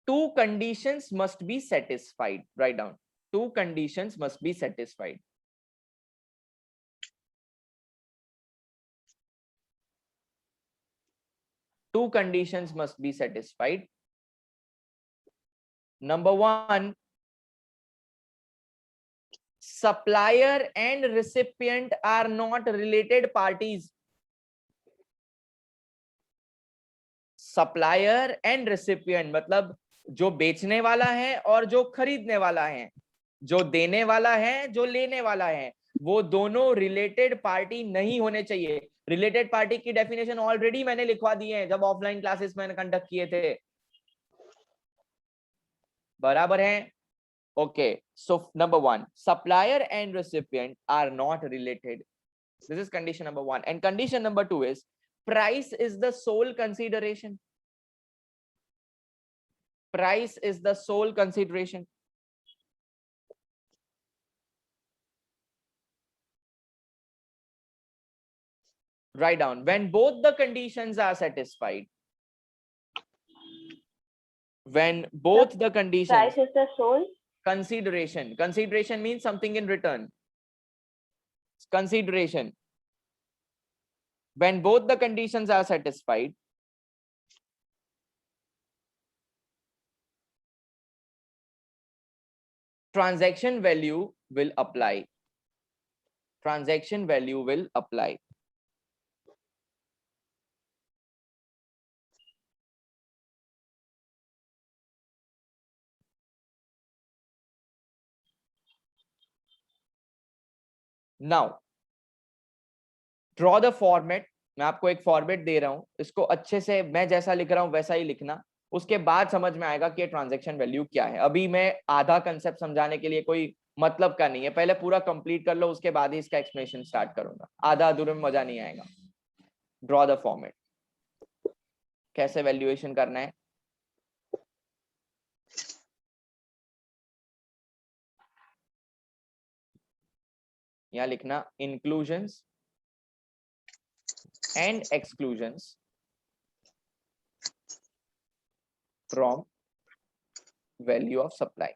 Two conditions must be satisfied. Write down. Two conditions must be satisfied. Two conditions must be satisfied. Number 1, supplier and recipient are not related parties. Supplier and recipient मतलब जो बेचने वाला है और जो खरीदने वाला है, जो देने वाला है जो लेने वाला है, वो दोनों रिलेटेड पार्टी नहीं होने चाहिए। रिलेटेड पार्टी की डेफिनेशन ऑलरेडी मैंने लिखवा दी है जब ऑफलाइन क्लासेस मैंने कंडक्ट किए थे, बराबर है। Okay, so number 1, supplier and recipient are not related. This is condition number 1. And condition number 2 is price is the sole consideration. Price is the sole consideration. Write down. When both the conditions are satisfied, when both the conditions, Price is the sole consideration, consideration means something in return, consideration, when both the conditions are satisfied, transaction value will apply. Transaction value will apply. Now draw the format. मैं आपको एक फॉर्मेट दे रहा हूं, इसको अच्छे से मैं जैसा लिख रहा हूं वैसा ही लिखना, उसके बाद समझ में आएगा कि ट्रांजैक्शन वैल्यू क्या है। अभी मैं आधा कंसेप्ट समझाने के लिए कोई मतलब का नहीं है, पहले पूरा कंप्लीट कर लो, उसके बाद ही इसका एक्सप्लेनेशन स्टार्ट करूंगा, आधा अधूरे में मजा नहीं आएगा। ड्रॉ द फॉर्मेट, कैसे वैल्यूएशन करना है। यहाँ लिखना inclusions and exclusions from value of supply.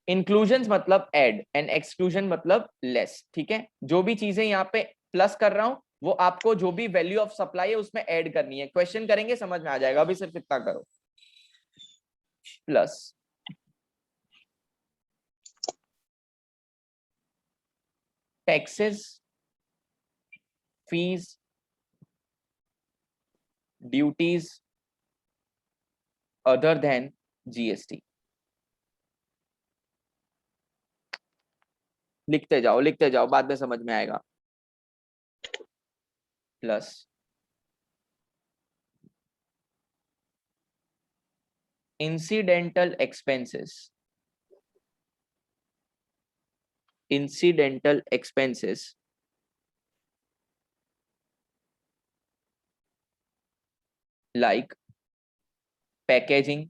Inclusions मतलब ऐड एंड एक्सक्लूजन मतलब लेस, ठीक है। जो भी चीजें यहाँ पे प्लस कर रहा हूं वो आपको जो भी वैल्यू ऑफ सप्लाई है उसमें ऐड करनी है। क्वेश्चन करेंगे समझ में आ जाएगा, अभी सिर्फ इतना करो। Plus taxes, fees, duties other than GST. लिखते जाओ, बाद में समझ में आएगा। Plus incidental expenses, like packaging,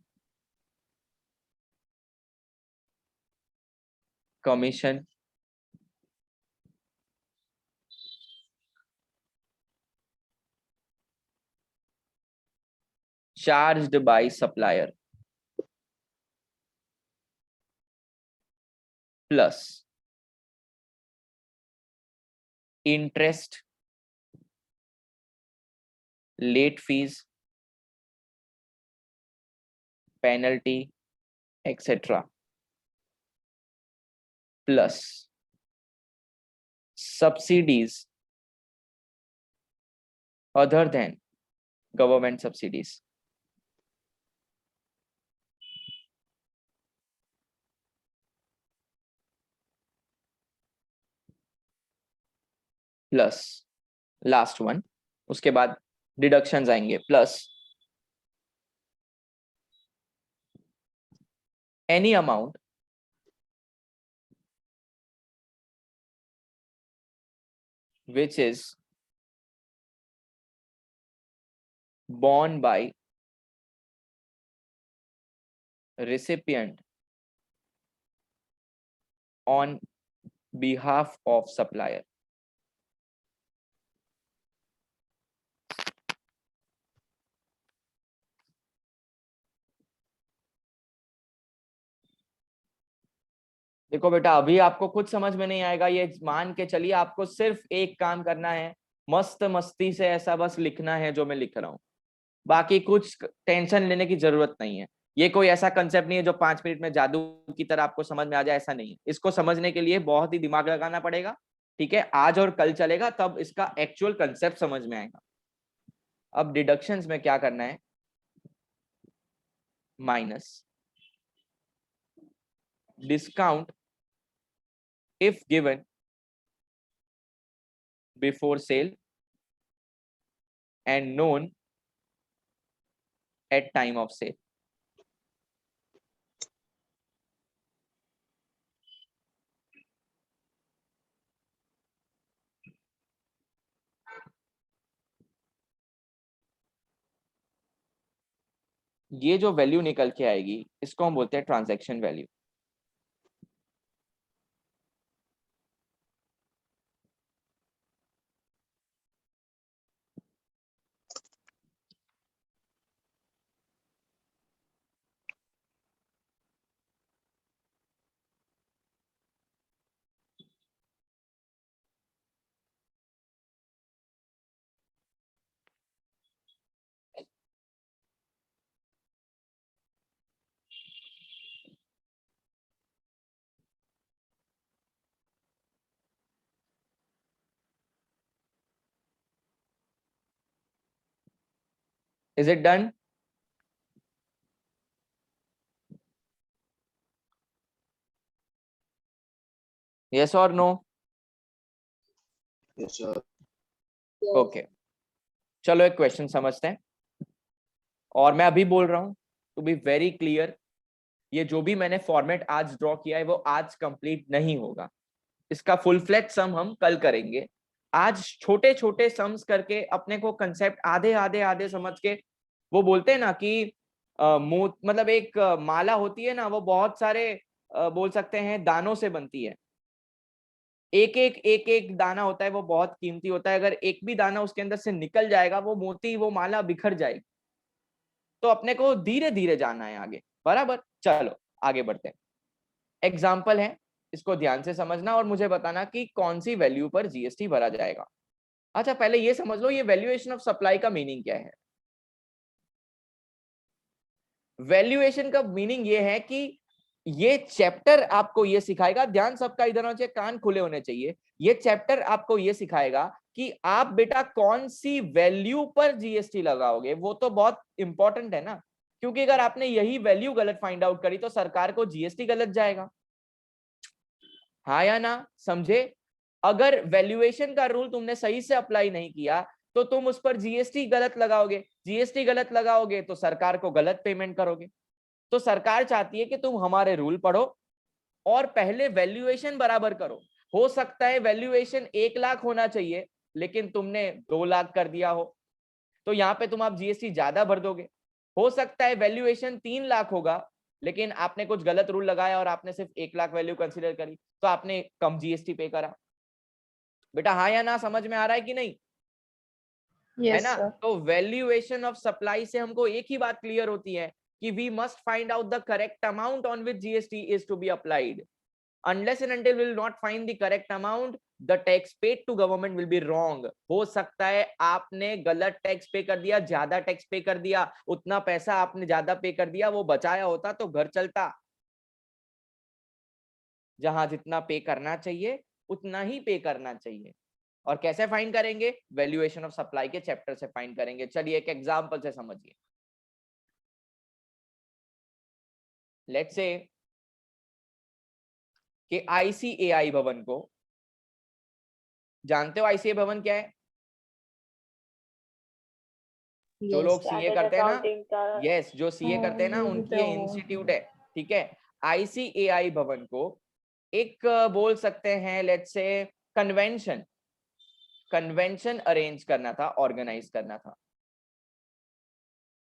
commission, charged by supplier, plus interest, late fees, penalty, etc. plus subsidies other than government subsidies. Plus last one, उसके बाद डिडक्शंस आएंगे। Plus any amount which is borne by recipient on behalf of supplier. देखो बेटा, अभी आपको कुछ समझ में नहीं आएगा, ये मान के चलिए आपको सिर्फ एक काम करना है, मस्त मस्ती से ऐसा बस लिखना है जो मैं लिख रहा हूं, बाकी कुछ टेंशन लेने की जरूरत नहीं है। ये कोई ऐसा कंसेप्ट नहीं है जो 5 मिनट में जादू की तरह आपको समझ में आ जाए, ऐसा नहीं है। इसको समझने के लिए बहुत ही दिमाग लगाना पड़ेगा, ठीक है। आज और कल चलेगा, तब इसका एक्चुअल कंसेप्ट समझ में आएगा। अब डिडक्शंस में क्या करना है, minus discount if given before sale and known at time of sale. ये जो वैल्यू निकल के आएगी इसको हम बोलते हैं transaction value. Is it done? Yes or no? Yes, sir. Okay. चलो एक क्वेश्चन समझते हैं, और मैं अभी बोल रहा हूं टू बी वेरी क्लियर, ये जो भी मैंने फॉर्मेट आज ड्रॉ किया है वो आज कंप्लीट नहीं होगा, इसका फुल फ्लेज सम हम कल करेंगे। आज छोटे छोटे सम्स करके अपने को कंसेप्ट आधे आधे आधे समझ के, वो बोलते हैं ना कि मतलब एक माला होती है ना, वो बहुत सारे बोल सकते हैं दानों से बनती है, एक एक दाना होता है, वो बहुत कीमती होता है, अगर एक भी दाना उसके अंदर से निकल जाएगा वो मोती वो माला बिखर जाएगी। तो अपने को धीरे धीरे जाना है आगे, बराबर। चलो आगे बढ़ते हैं। एग्जाम्पल है, इसको ध्यान से समझना और मुझे बताना कि कौन सी वैल्यू पर जीएसटी भरा जाएगा। अच्छा पहले ये समझ लो ये वैल्यूएशन ऑफ सप्लाई का मीनिंग क्या है। वैल्यूएशन का मीनिंग ये है कि ये चैप्टर आपको ये सिखाएगा, ध्यान सबका इधर होना चाहिए, कान खुले होने चाहिए। ये चैप्टर आपको ये सिखाएगा कि आप बेटा कौन सी वैल्यू पर जीएसटी लगाओगे, वो तो बहुत इंपॉर्टेंट है ना, क्योंकि अगर आपने यही वैल्यू गलत फाइंड आउट करी तो सरकार को जीएसटी गलत जाएगा, हाँ या ना, समझे। अगर वैल्यूएशन का रूल तुमने सही से अप्लाई नहीं किया तो तुम उस पर जीएसटी गलत लगाओगे, जीएसटी गलत लगाओगे तो सरकार को गलत पेमेंट करोगे। तो सरकार चाहती है कि तुम हमारे रूल पढ़ो और पहले वैल्यूएशन बराबर करो। हो सकता है वैल्यूएशन 1 लाख होना चाहिए लेकिन तुमने 2 लाख कर दिया हो, तो यहाँ पे तुम आप जीएसटी ज्यादा भर दोगे। हो सकता है वैल्यूएशन 3 लाख होगा लेकिन आपने कुछ गलत रूल लगाया और आपने सिर्फ 1 लाख वैल्यू कंसीडर करी, तो आपने कम जीएसटी पे करा। बेटा हाँ या ना, समझ में आ रहा है कि नहीं? है ना? तो वैल्यूएशन ऑफ सप्लाई से हमको एक ही बात क्लियर होती है कि we must find out the correct amount on which GST is to be applied. Unless and until we will not find the correct amount, the tax paid to government will be wrong. हो सकता है आपने गलत टैक्स पे कर दिया, ज्यादा टैक्स पे कर दिया, उतना पैसा आपने ज्यादा पे कर दिया, वो बचाया होता तो घर चलता। जहां जितना पे करना चाहिए उतना ही पे करना चाहिए। और कैसे फाइंड करेंगे? वैल्यूएशन ऑफ सप्लाई के चैप्टर से फाइंड करेंगे। चलिए एक एग्जांपल से समझिए। लेट्स से कि आईसीएआई भवन को, जानते हो आईसीएआई भवन क्या है? जो लोग सीए करते हैं ना, यस, जो सीए करते हैं ना उनकी ये इंस्टीट्यूट है, ठीक है। आईसीएआई भवन को एक बोल सकते हैं लेट्स से कन्वेंशन अरेंज करना था, ऑर्गेनाइज करना था।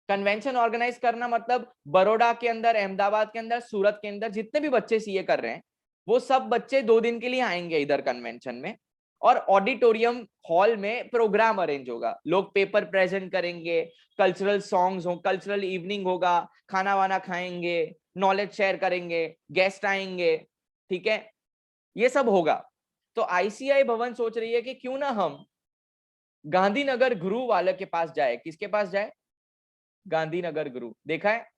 कन्वेंशन ऑर्गेनाइज करना मतलब बड़ौदा के अंदर, अहमदाबाद के अंदर, सूरत के अंदर जितने भी बच्चे सीए कर रहे हैं वो सब बच्चे 2 दिन के लिए आएंगे इधर कन्वेंशन में, और ऑडिटोरियम हॉल में प्रोग्राम अरेंज होगा, लोग पेपर प्रेजेंट करेंगे, कल्चरल सॉन्ग्स हो, कल्चरल इवनिंग होगा, खाना वाना खाएंगे, नॉलेज शेयर करेंगे, गेस्ट आएंगे, ठीक है, ये सब होगा। तो आईसीआई भवन सोच रही है कि क्यों ना हम गांधीनगर गुरु वाले के पास जाए। किसके पास जाए? गांधीनगर गुरु। देखा है?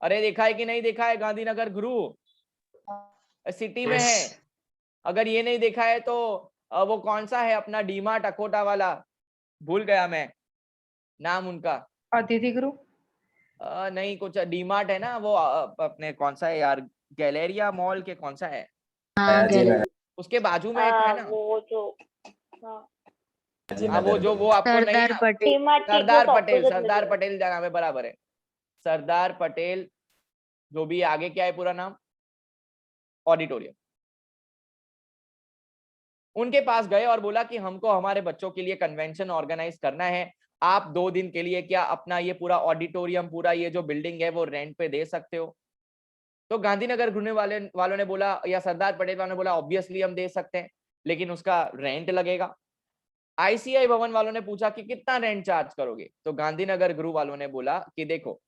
अरे देखा है कि नहीं देखा है? गांधीनगर गुरु सिटी में है। अगर ये नहीं देखा है तो वो कौन सा है अपना डीमार्ट अकोटा वाला, भूल गया मैं नाम उनका। अतिथि गुरु नहीं, कुछ डीमार्ट है ना वो, अपने कौन सा है यार, गैलेरिया मॉल के कौन सा है, उसके बाजू में एक है ना, वो जो वो आपको नहीं, सरदार पटेल नाम है, बराबर है, सरदार पटेल, जो भी आगे क्या है पूरा नाम, ऑडिटोरियम। उनके पास गए और बोला कि हमको हमारे बच्चों के लिए कन्वेंशन ऑर्गेनाइज करना है, आप 2 दिन के लिए क्या अपना ये पूरा ऑडिटोरियम, पूरा ये जो बिल्डिंग है वो रेंट पे दे सकते हो? तो गांधीनगर घूमने वालों ने बोला, या सरदार पटेल वालों ने बोला ऑब्वियसली हम दे सकते हैं, लेकिन उसका रेंट लगेगा। आईसीआई भवन वालों ने पूछा कि कितना रेंट चार्ज करोगे? तो गांधीनगर गुरु वालों ने बोला कि देखो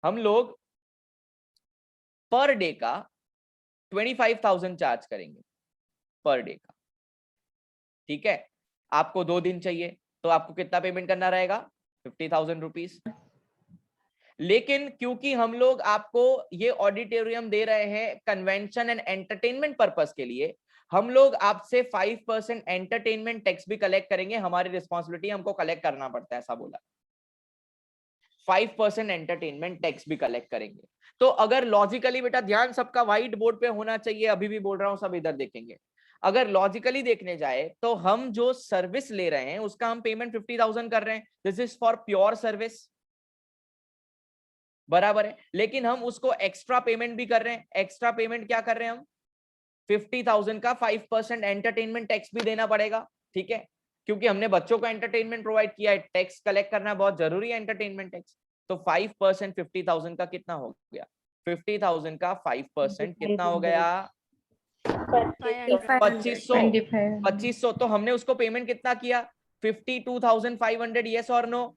हम लोग पर डे का 25,000 चार्ज करेंगे, पर डे का, ठीक है। आपको 2 दिन चाहिए तो आपको कितना पेमेंट करना रहेगा? 50,000 रुपीज। लेकिन क्योंकि हम लोग आपको ये ऑडिटोरियम दे रहे हैं कन्वेंशन एंड एंटरटेनमेंट पर्पस के लिए, हम लोग आपसे 5% एंटरटेनमेंट टैक्स भी कलेक्ट करेंगे, हमारी रिस्पॉन्सिबिलिटी, हमको कलेक्ट करना पड़ता है, ऐसा बोला। 5% एंटरटेनमेंट टैक्स भी कलेक्ट करेंगे। तो अगर लॉजिकली बेटा ध्यान सबका व्हाइट बोर्ड पे होना चाहिए, अभी भी बोल रहा हूं, सब इधर देखेंगे। अगर लॉजिकली देखने जाए तो हम जो सर्विस ले रहे हैं उसका हम पेमेंट 50,000 कर रहे हैं, this is for pure service, बराबर है। लेकिन हम उसको एक्स्ट्रा पेमेंट भी कर रहे हैं। एक्स्ट्रा पेमेंट क्या कर रहे हैं हम? 50,000 का 5% एंटरटेनमेंट टैक्स भी देना पड़ेगा, ठीक है, क्योंकि हमने बच्चों को एंटरटेनमेंट प्रोवाइड किया है, टैक्स कलेक्ट करना बहुत जरूरी है, एंटरटेनमेट टैक्स। तो 5% 50,000 का कितना हो गया? 50,000 का 5% कितना हो गया? 2500। तो हमने उसको पेमेंट कितना किया? 52,500, यस और नो?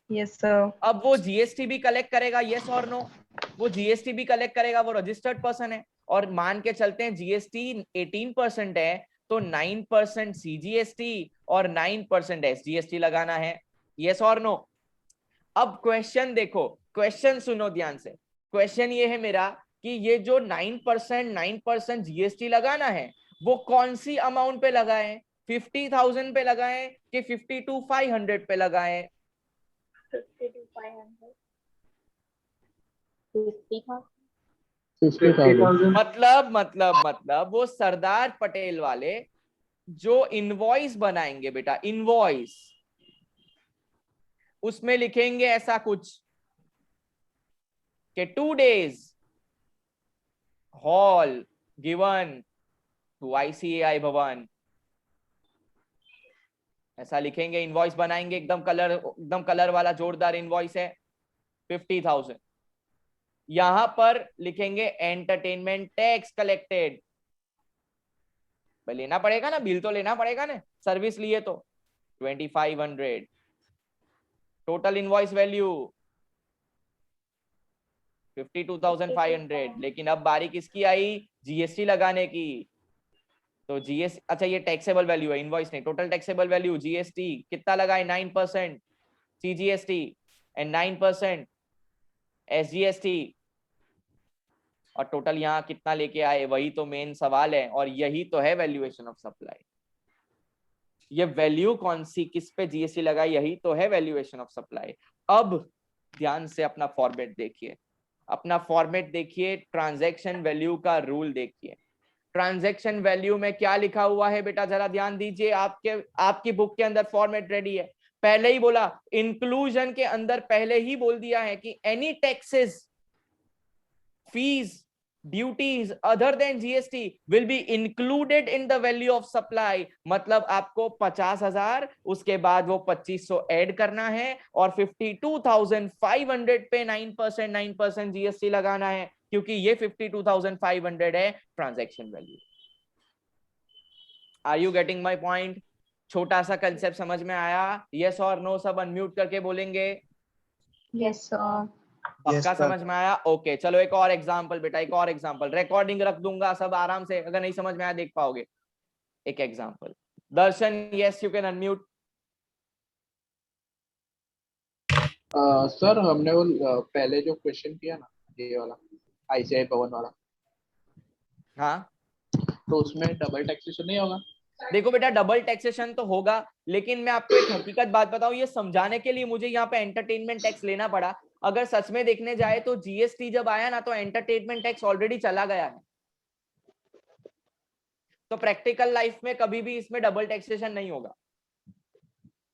Yes sir. अब वो जीएसटी भी कलेक्ट करेगा, यस और नो? वो जीएसटी भी कलेक्ट करेगा, वो रजिस्टर्ड पर्सन है। और मान के चलते हैं जीएसटी 18% है, तो 9% सीजीएसटी और 9% एसजीएसटी लगाना है, यस और नो? अब क्वेश्चन देखो, क्वेश्चन सुनो ध्यान से। क्वेश्चन ये है मेरा कि ये जो 9% जीएसटी लगाना है वो कौन सी अमाउंट पे लगाएं? 50,000 पे लगाएं कि 52,500 पे लगाएं? 50,000। मतलब वो सरदार पटेल वाले जो इनवॉइस बनाएंगे बेटा, इनवॉइस, उसमें लिखेंगे ऐसा कुछ कि 2 days hall given to ICAI Bhavan, ऐसा लिखेंगे, इनवॉइस बनाएंगे, एकदम कलर वाला जोरदार इनवॉइस है, 50,000। यहां पर लिखेंगे एंटरटेनमेंट टैक्स कलेक्टेड, लेना पड़ेगा ना, बिल तो लेना पड़ेगा ना, सर्विस लिए तो 2,500। Total invoice value 52,500। लेकिन अब बारी किसकी आई? जीएसटी लगाने की। तो जीएसटी, अच्छा ये टैक्सेबल वैल्यू है, इनवॉइस नहीं, टोटल टैक्सेबल वैल्यू जीएसटी कितना लगाए? 9% सीजीएसटी एंड 9% एसजीएसटी, और टोटल यहाँ कितना लेके आए? वही तो मेन सवाल है, और यही तो है वैल्यूएशन ऑफ सप्लाई। ये वैल्यू कौन सी, किस पे जीएसटी लगाई, यही तो है वैल्यूएशन ऑफ सप्लाई। अब ध्यान से अपना फॉर्मेट देखिए, अपना फॉर्मेट देखिए, ट्रांजैक्शन वैल्यू का रूल देखिए। ट्रांजैक्शन वैल्यू में क्या लिखा हुआ है बेटा, जरा ध्यान दीजिए, आपकी बुक के अंदर फॉर्मेट रेडी है। पहले ही बोला, इंक्लूजन के अंदर पहले ही बोल दिया है कि any taxes, fees, duties other than GST will be included in the value of supply। मतलब आपको 50,000 उसके बाद वो 2,500 ऐड करना है और 52,500 पे 9% GST लगाना है, क्योंकि ये 52,500 है transaction value. Are you getting my point? छोटा सा कंसेप्ट समझ में आया? यस और नो सब अनम्यूट करके बोलेंगे। Yes sir. पक्का समझ में आया? ओके चलो एक और एग्जांपल बेटा, एक और एग्जांपल, रिकॉर्डिंग रख दूंगा, सब आराम से, अगर नहीं समझ में आया देख पाओगे। एक example, Darshan yes you can unmute. Sir हमने वो पहले जो क्वेश्चन किया ना, ये वाला आईसीआई भवन वाला, हाँ तो उसमें डबल टैक्सेशन नहीं होगा? देखो बेटा डबल टैक्सेशन तो होगा, लेकिन मैं आपको एक हकीकत बात बताऊं, ये समझाने के लिए मुझे यहाँ पे एंटरटेनमेंट टैक्स लेना पड़ा। अगर सच में देखने जाए तो जीएसटी जब आया ना, तो एंटरटेनमेंट टैक्स ऑलरेडी चला गया है, तो प्रैक्टिकल लाइफ में कभी भी इसमें डबल टैक्सेशन नहीं होगा।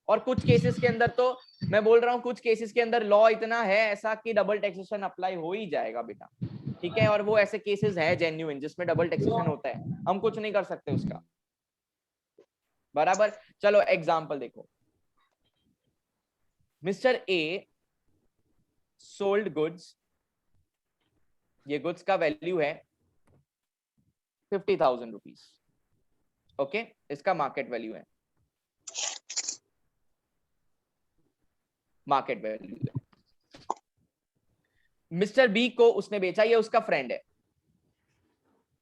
और कुछ केसेस के अंदर तो मैं बोल रहा हूँ, कुछ केसेस के अंदर लॉ इतना है ऐसा कि डबल टैक्सेशन अप्लाई हो ही जाएगा बेटा, ठीक है। और वो ऐसे केसेस है जेन्युइन जिसमें डबल टैक्सेशन होता है, हम कुछ नहीं कर सकते उसका, बराबर। चलो एग्जांपल देखो, मिस्टर ए सोल्ड गुड्स, ये गुड्स का वैल्यू है 50,000 रुपीज, ओके, इसका मार्केट वैल्यू है, मार्केट वैल्यू है। मिस्टर बी को उसने बेचा, ये उसका फ्रेंड है।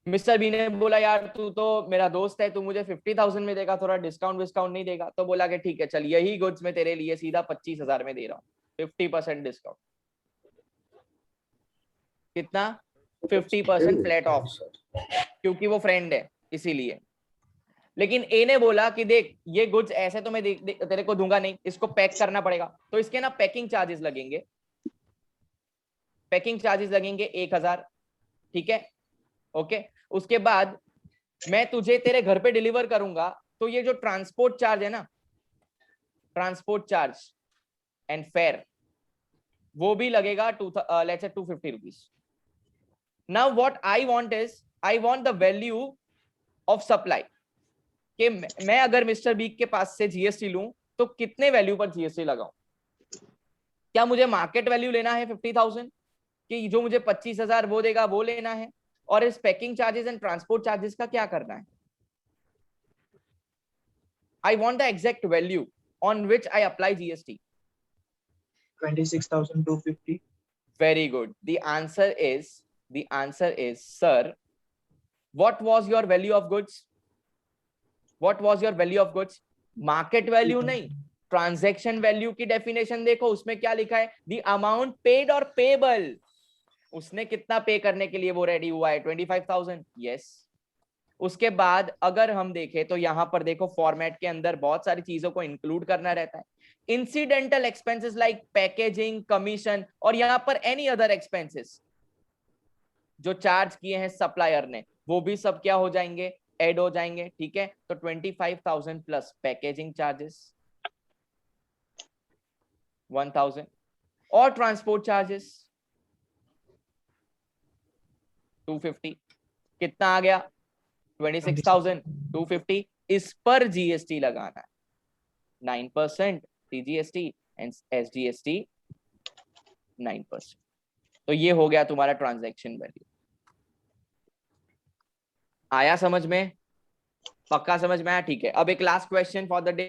मिस्टर बी ने बोला यार तू तो मेरा दोस्त है, तू मुझे 50,000 में देगा, थोड़ा डिस्काउंट नहीं देगा? तो बोला कि ठीक है चल, यही गुड्स मैं तेरे लिए सीधा 25,000 में दे रहा हूँ, 50% डिस्काउंट। कितना? 50% फ्लैट ऑफ, क्योंकि वो फ्रेंड है, इसीलिए। लेकिन ए ने बोला कि देख ये गुड्स ऐसे तो मैं तेरे को दूंगा नहीं, इसको पैक करना पड़ेगा, तो इसके ना पैकिंग चार्जेस लगेंगे, पैकिंग चार्जेस लगेंगे 1000, ठीक है, ओके। उसके बाद मैं तुझे तेरे घर पे डिलीवर करूंगा, तो ये जो ट्रांसपोर्ट चार्ज है ना, ट्रांसपोर्ट चार्ज एंड फेयर, वो भी लगेगा let's say 250 rupees. Now what I want is, I want the value of supply, कि मैं अगर मिस्टर बी के पास से जीएसटी लूं तो कितने वैल्यू पर जीएसटी लगाऊं। क्या मुझे मार्केट वैल्यू लेना है 50,000, कि जो मुझे 25,000 वो देगा वो लेना है, और इस packing charges and transport charges का क्या करना है। I want the exact value on which I apply GST. 26,250. Very good. The answer is, sir, what was your value of goods? What was your value of goods? Market value नहीं, transaction value की definition देखो, उसमें क्या लिखा है, the amount paid or payable. उसने कितना पे करने के लिए वो रेडी हुआ है, 25,000, yes. उसके बाद अगर हम देखें तो यहां पर देखो फॉर्मेट के अंदर बहुत सारी चीजों को इंक्लूड करना रहता है, incidental expenses like packaging, commission, और यहां पर एनी अदर एक्सपेंसेस जो चार्ज किए हैं सप्लायर ने, वो भी सब क्या हो जाएंगे, ऐड हो जाएंगे, ठीक है। तो 25,000 प्लस पैकेजिंग चार्जेस 1,000 और ट्रांसपोर्ट चार्जेस 250, कितना आ गया 26,250। इस पर जीएसटी लगाना है 9% टीजीएसटी एंड एसजीएसटी 9%। तो ये हो गया तुम्हारा ट्रांजैक्शन वैल्यू। आया समझ में, पक्का समझ में आया, ठीक है। अब एक last question for the day,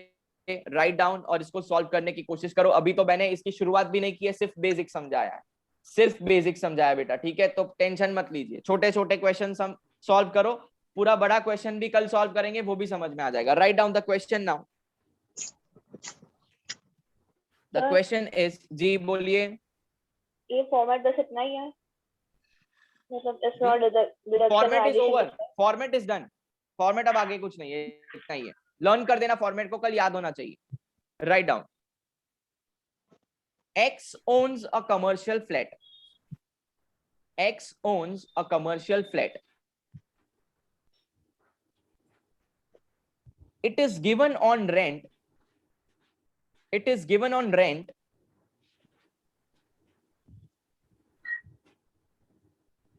write down और इसको सॉल्व करने की कोशिश करो। अभी तो मैंने इसकी शुरुआत भी नहीं की है, सिर्फ बेसिक समझाया है, सिर्फ बेसिक समझाया बेटा, ठीक है। तो टेंशन मत लीजिए, छोटे छोटे क्वेश्चन हम सॉल्व करो, पूरा बड़ा क्वेश्चन भी कल सॉल्व करेंगे, वो भी समझ में आ जाएगा। Write down the question now. The question is, जी बोलिए। ये फॉर्मेट बस इतना ही है, मतलब format is over, format is done, format अब आगे कुछ नहीं है, इतना ही है। लर्न कर देना फॉर्मेट को, कल याद होना चाहिए। Write down, X owns a commercial flat. X owns a commercial flat. It is given on rent. It is given on rent.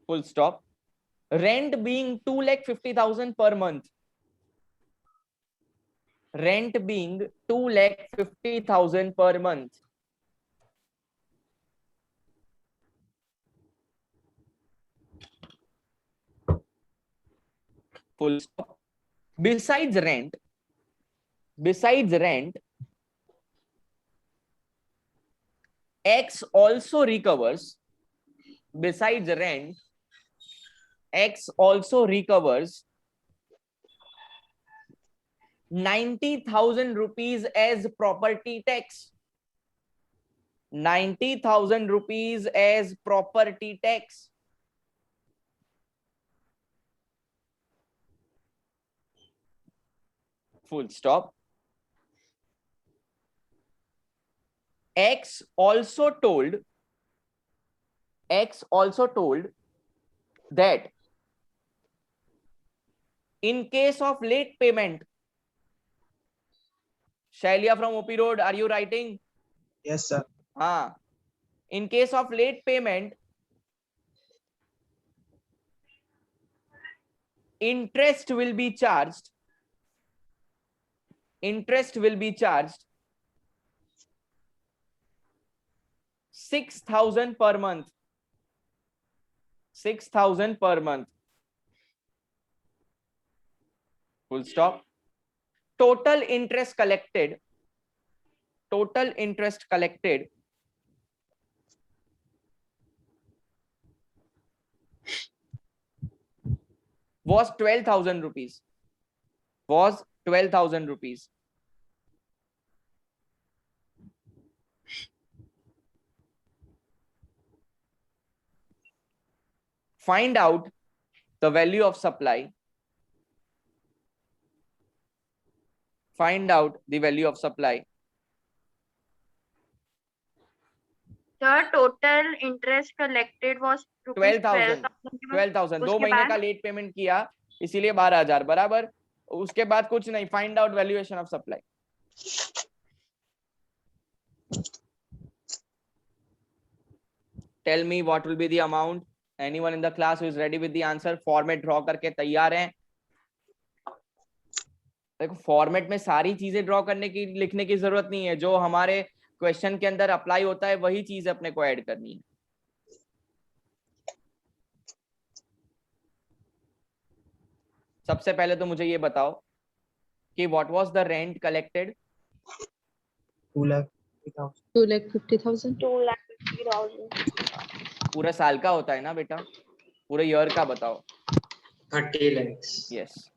Full stop. Rent being 2,50,000 per month. Rent being 2,50,000 per month. Full stop. Besides rent, X also recovers, besides rent, X also recovers 90,000 rupees as property tax. 90,000 rupees as property tax. Full stop. X also told that in case of late payment, Shailia from OP Road, are you writing? Yes, sir. In case of late payment, interest will be charged. 6,000 per month. 6,000 per month. Full stop. Total interest collected was 12,000 rupees. Find out the value of supply Find out the value of supply. The total interest collected was rupees 12,000 12,000 2 महीने का लेट पेमेंट किया इसीलिए 12,000 बराबर. उसके बाद कुछ नहीं. Find out valuation of supply. Tell me what will be the amount. Anyone in the class who is ready with the answer? Format draw करके तैयार हैं? देखो फॉर्मेट में सारी चीजें ड्रॉ करने की लिखने की जरूरत नहीं है. जो हमारे क्वेश्चन के अंदर अप्लाई होता है वही चीज अपने को ऐड करनी है. सबसे पहले तो मुझे ये बताओ कि what was the rent collected? 2,50,000. 2,50,000. पूरे साल का होता है ना बेटा? पूरे ईयर का बताओ. 30 lakhs. Yes.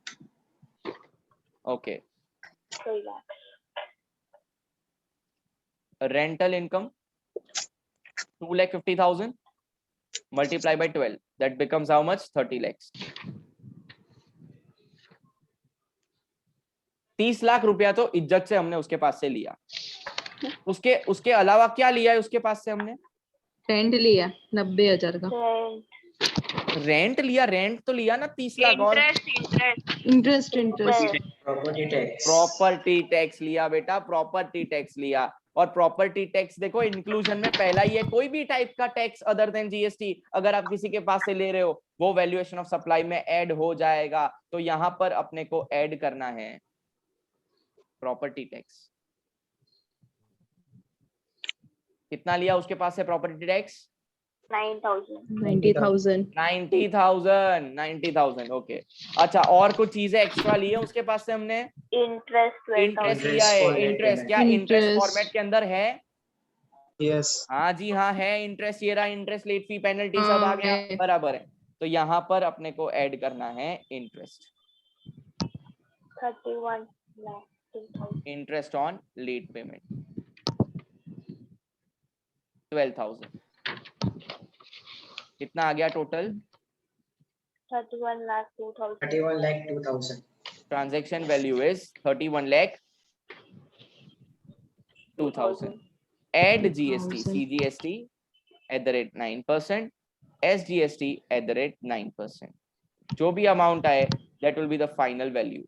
Okay. 3 lakhs. Rental income 2,50,000 multiply by 12, that becomes how much? 30 lakhs. 30 lakh रुपया तो इज्जत से हमने उसके पास से लिया. उसके अलावा क्या लिया है उसके पास से हमने? रेंट लिया 90,000 का. रेंट लिया. रेंट तो लिया ना 30 लाख. और interest Property tax. Property tax लिया बेटा. प्रॉपर्टी टैक्स लिया. और प्रॉपर्टी टैक्स देखो इंक्लूजन में पहला ही है. कोई भी टाइप का टैक्स अदर देन जीएसटी अगर आप किसी के पास से ले रहे हो वो वैल्यूएशन ऑफ सप्लाई में ऐड हो जाएगा. तो यहां पर अपने को ऐड करना है प्रॉपर्टी टैक्स. कितना लिया उसके पास से प्रॉपर्टी टैक्स? 9,000. 90,000. ओके. अच्छा और कुछ चीजें एक्स्ट्रा ली है उसके पास से हमने? Interest interest 12,000. लिया है. for इंटरेस्ट क्या इंटरेस्ट फॉर्मेट के अंदर है? Yes. हाँ जी हाँ है. इंटरेस्ट ये रहा. इंटरेस्ट लेट फी पेनल्टी सब आ गया. बराबर है. तो यहाँ पर अपने को ऐड करना है interest. 31 lakh 2,000. Interest on late payment 12,000. कितना आ गया total? 31 lakh 2,000. 31 lakh 2,000. Transaction value is 31 lakh 2,000. Add GST, CGST @9%, SGST @9%. जो भी अमाउंट आए that will be the final value.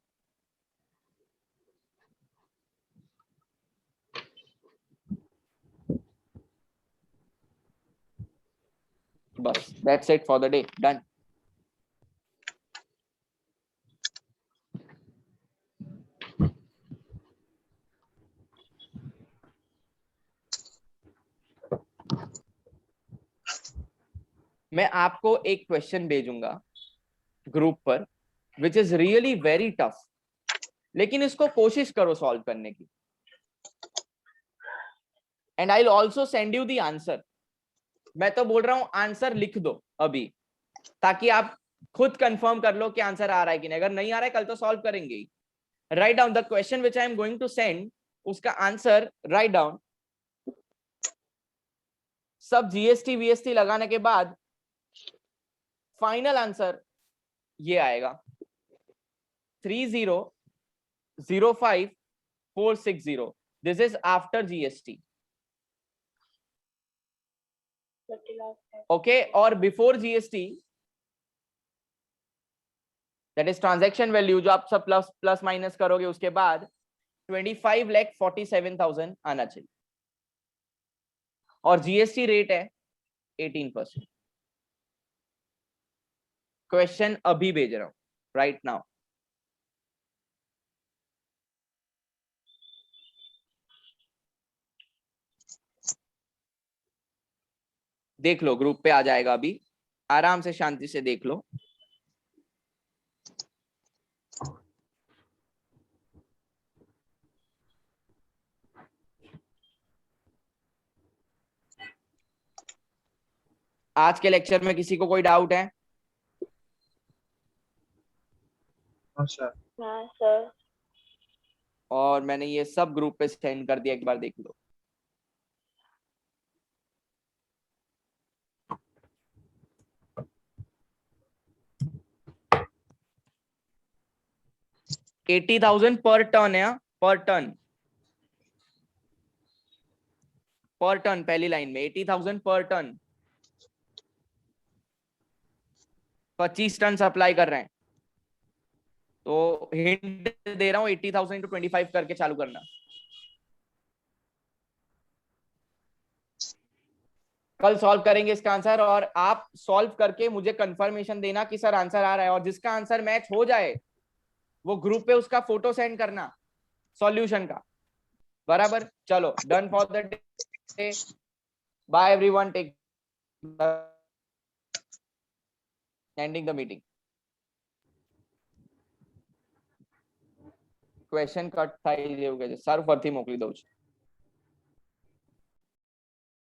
बस that's it for the day. Done. मैं आपको एक क्वेश्चन भेजूंगा ग्रुप पर which is really very tough. लेकिन इसको कोशिश करो सॉल्व करने की. And I will also send you the answer. मैं तो बोल रहा हूं आंसर लिख दो अभी ताकि आप खुद कंफर्म कर लो कि आंसर आ रहा है कि नहीं. अगर नहीं आ रहा है कल तो सॉल्व करेंगे. Write down the question which I am going to send. उसका आंसर राइट डाउन. सब जीएसटी वीएसटी लगाने के बाद फाइनल आंसर ये आएगा 30,05,460. This is after GST. 30 lakh. Okay. और before GST that is transaction value जो आप सब प्लस माइनस करोगे उसके बाद 25,47,000 आना चाहिए. और जीएसटी रेट है 18%. क्वेश्चन अभी भेज रहा हूं राइट नाउ. देख लो ग्रुप पे आ जाएगा अभी. आराम से शांति से देख लो. आज के लेक्चर में किसी को कोई डाउट है? हाँ सर. हाँ सर. और मैंने ये सब ग्रुप पे सेंड कर दिया. एक बार देख लो. $80,000 पर टर्न है. पर टन पहली लाइन में 80,000 पर टन, 25 टन सप्लाई कर रहे हैं, तो हिंट दे रहा हूं 80,000 into 25 करके चालू करना। कल सॉल्व करेंगे इसका आंसर, और आप सॉल्व करके मुझे कंफर्मेशन देना कि सर आंसर आ रहा है, और जिसका आंसर मैच हो जाए वो ग्रुप पे उसका फोटो सेंड करना सॉल्यूशन का, बराबर। चलो done for the day, bye everyone, take ending the meeting. Question cut થાય એવું કે છે, સારું ફરથી મોકલી દઉં છું।